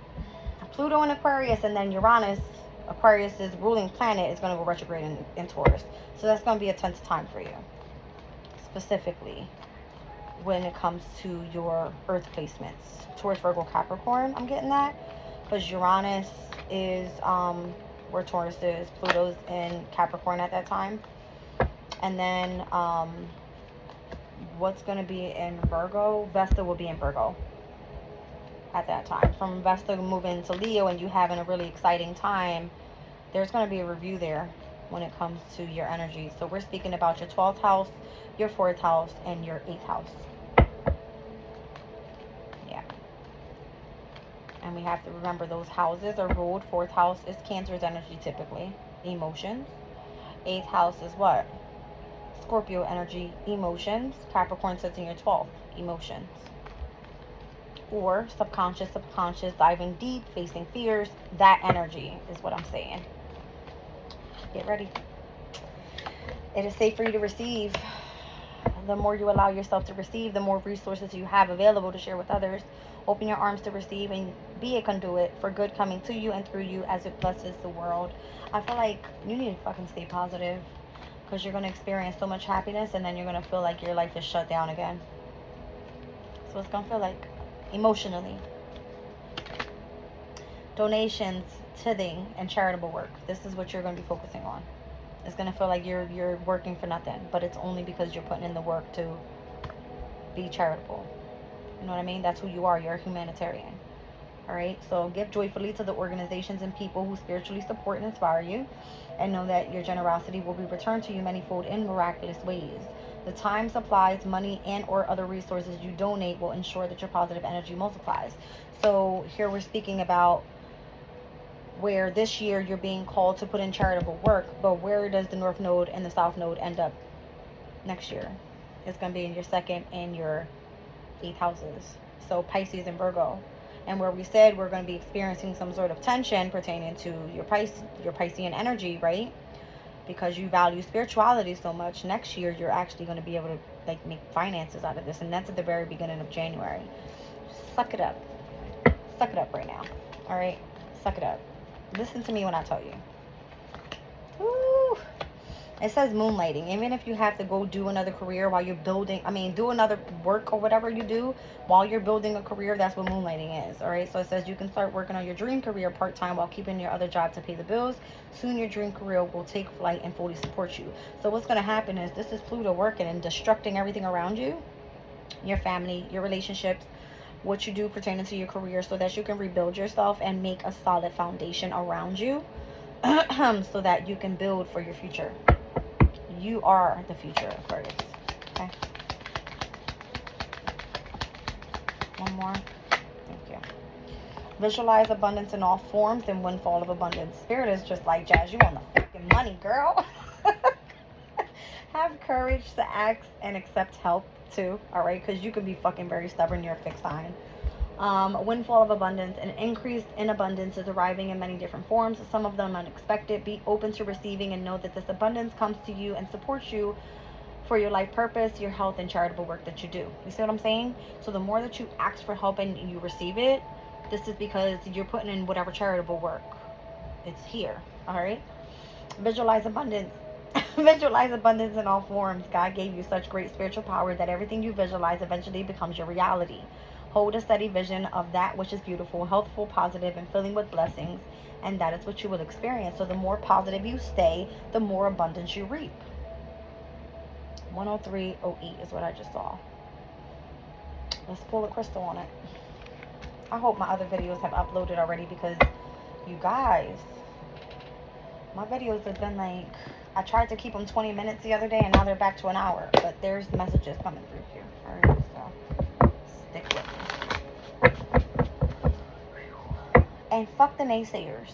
Pluto in Aquarius, and then Uranus, Aquarius's ruling planet, is going to go retrograde in Taurus. So that's going to be a tense time for you, specifically when it comes to your earth placements. Taurus, Virgo, Capricorn, I'm getting that, because Uranus is where Taurus is, Pluto's in Capricorn at that time, and then what's going to be in Virgo, Vesta will be in Virgo at that time. From Vesta moving to Leo and you having a really exciting time, there's going to be a review there when it comes to your energy. So we're speaking about your 12th house, your 4th house, and your 8th house. Yeah. And we have to remember those houses are ruled. 4th house is Cancer's energy typically. Emotions. 8th house is what? Scorpio energy, emotions. Capricorn sits in your 12th, emotions. Or subconscious, diving deep, facing fears. That energy is what I'm saying. Get ready. It is safe for you to receive. The more you allow yourself to receive, the more resources you have available to share with others. Open your arms to receive and be a conduit for good coming to you and through you as it blesses the world. I feel like you need to fucking stay positive, because you're going to experience so much happiness and then you're going to feel like your life is shut down again. So it's going to feel like emotionally. Donations, tithing, and charitable work. This is what you're going to be focusing on. It's going to feel like you're working for nothing, but it's only because you're putting in the work to be charitable. You know what I mean? That's who you are. You're a humanitarian. All right? So give joyfully to the organizations and people who spiritually support and inspire you, and know that your generosity will be returned to you manyfold in miraculous ways. The time, supplies, money, and or other resources you donate will ensure that your positive energy multiplies. So here we're speaking about where this year you're being called to put in charitable work, but where does the North Node and the South Node end up next year? It's going to be in your 2nd and your 8th houses. So Pisces and Virgo. And where we said we're going to be experiencing some sort of tension pertaining to your Piscean energy, right? Because you value spirituality so much, next year you're actually going to be able to like make finances out of this, and that's at the very beginning of January. Suck it up. Suck it up right now. All right? Suck it up. Listen to me when I tell you. Woo. It says moonlighting. Even if you have to go do another career while you're building, do another work or whatever you do while you're building a career, that's what moonlighting is. All right. So it says you can start working on your dream career part-time while keeping your other job to pay the bills. Soon your dream career will take flight and fully support you. So what's going to happen is this is Pluto working and destructing everything around you, your family, your relationships, what you do pertaining to your career, so that you can rebuild yourself and make a solid foundation around you so that you can build for your future. You are the future, Aquarius. Okay. One more. Thank you. Visualize abundance in all forms and windfall of abundance. Spirit is just like, Jazz, you want the fucking money, girl. Have courage to ask and accept help too. All right, because you can be fucking very stubborn. You're a fixed sign. A windfall of abundance. An increase in abundance is arriving in many different forms, some of them unexpected. Be open to receiving and know that this abundance comes to you and supports you for your life purpose, your health, and charitable work that you do. You see what I'm saying? So the more that you ask for help and you receive it, this is because you're putting in whatever charitable work. It's here. All right? Visualize abundance. Visualize abundance in all forms. God gave you such great spiritual power that everything you visualize eventually becomes your reality. Hold a steady vision of that which is beautiful, healthful, positive, and filling with blessings, and that is what you will experience. So the more positive you stay, the more abundance you reap. 10308 is what I just saw. Let's pull a crystal on it. I hope my other videos have uploaded already, because you guys, my videos have been like, I tried to keep them 20 minutes the other day, and now they're back to an hour. But there's messages coming through here. All right, so stick with me. And fuck the naysayers.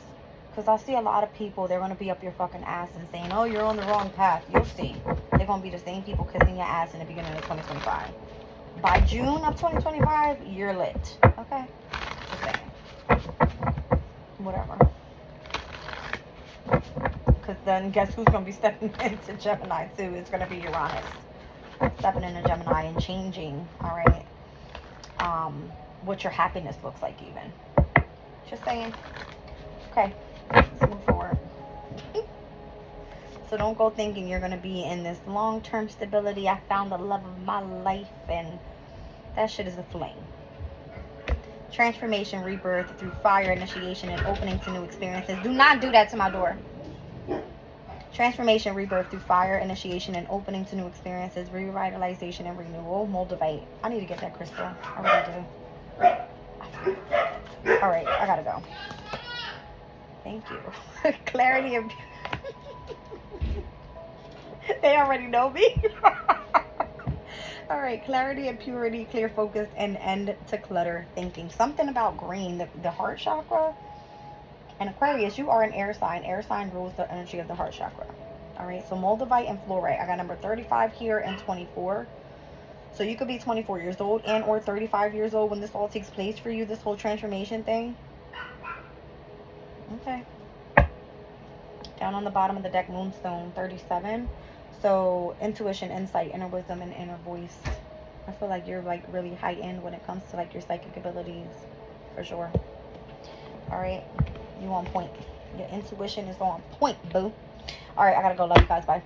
Because I see a lot of people, they're going to be up your fucking ass and saying, oh, you're on the wrong path. You'll see. They're going to be the same people kissing your ass in the beginning of 2025. By June of 2025, you're lit. Okay? Just saying. Whatever. Because then guess who's going to be stepping into Gemini too? It's going to be Uranus. Stepping into Gemini and changing, all right, what your happiness looks like even. Just saying. Okay, let's move forward. So don't go thinking you're going to be in this long-term stability. I found the love of my life, and that shit is a fling. Transformation, rebirth through fire, initiation, and opening to new experiences. Do not do that to my door. Transformation, rebirth through fire, initiation, and opening to new experiences, revitalization, and renewal. Moldavite. I need to get that crystal. I really do. All right, I gotta go. Thank you. Clarity and they already know me. All right, clarity and purity, clear focus, and end to clutter thinking. Something about green, the heart chakra. And Aquarius, you are an air sign. Air sign rules the energy of the heart chakra. All right, so moldavite and fluorite. I got number 35 here and 24. So you could be 24 years old and or 35 years old when this all takes place for you, this whole transformation thing. Okay. Down on the bottom of the deck, moonstone, 37. So intuition, insight, inner wisdom, and inner voice. I feel like you're like really heightened when it comes to like your psychic abilities, for sure. All right, you on point. Your intuition is on point, boo. All right, I gotta go. Love you guys. Bye.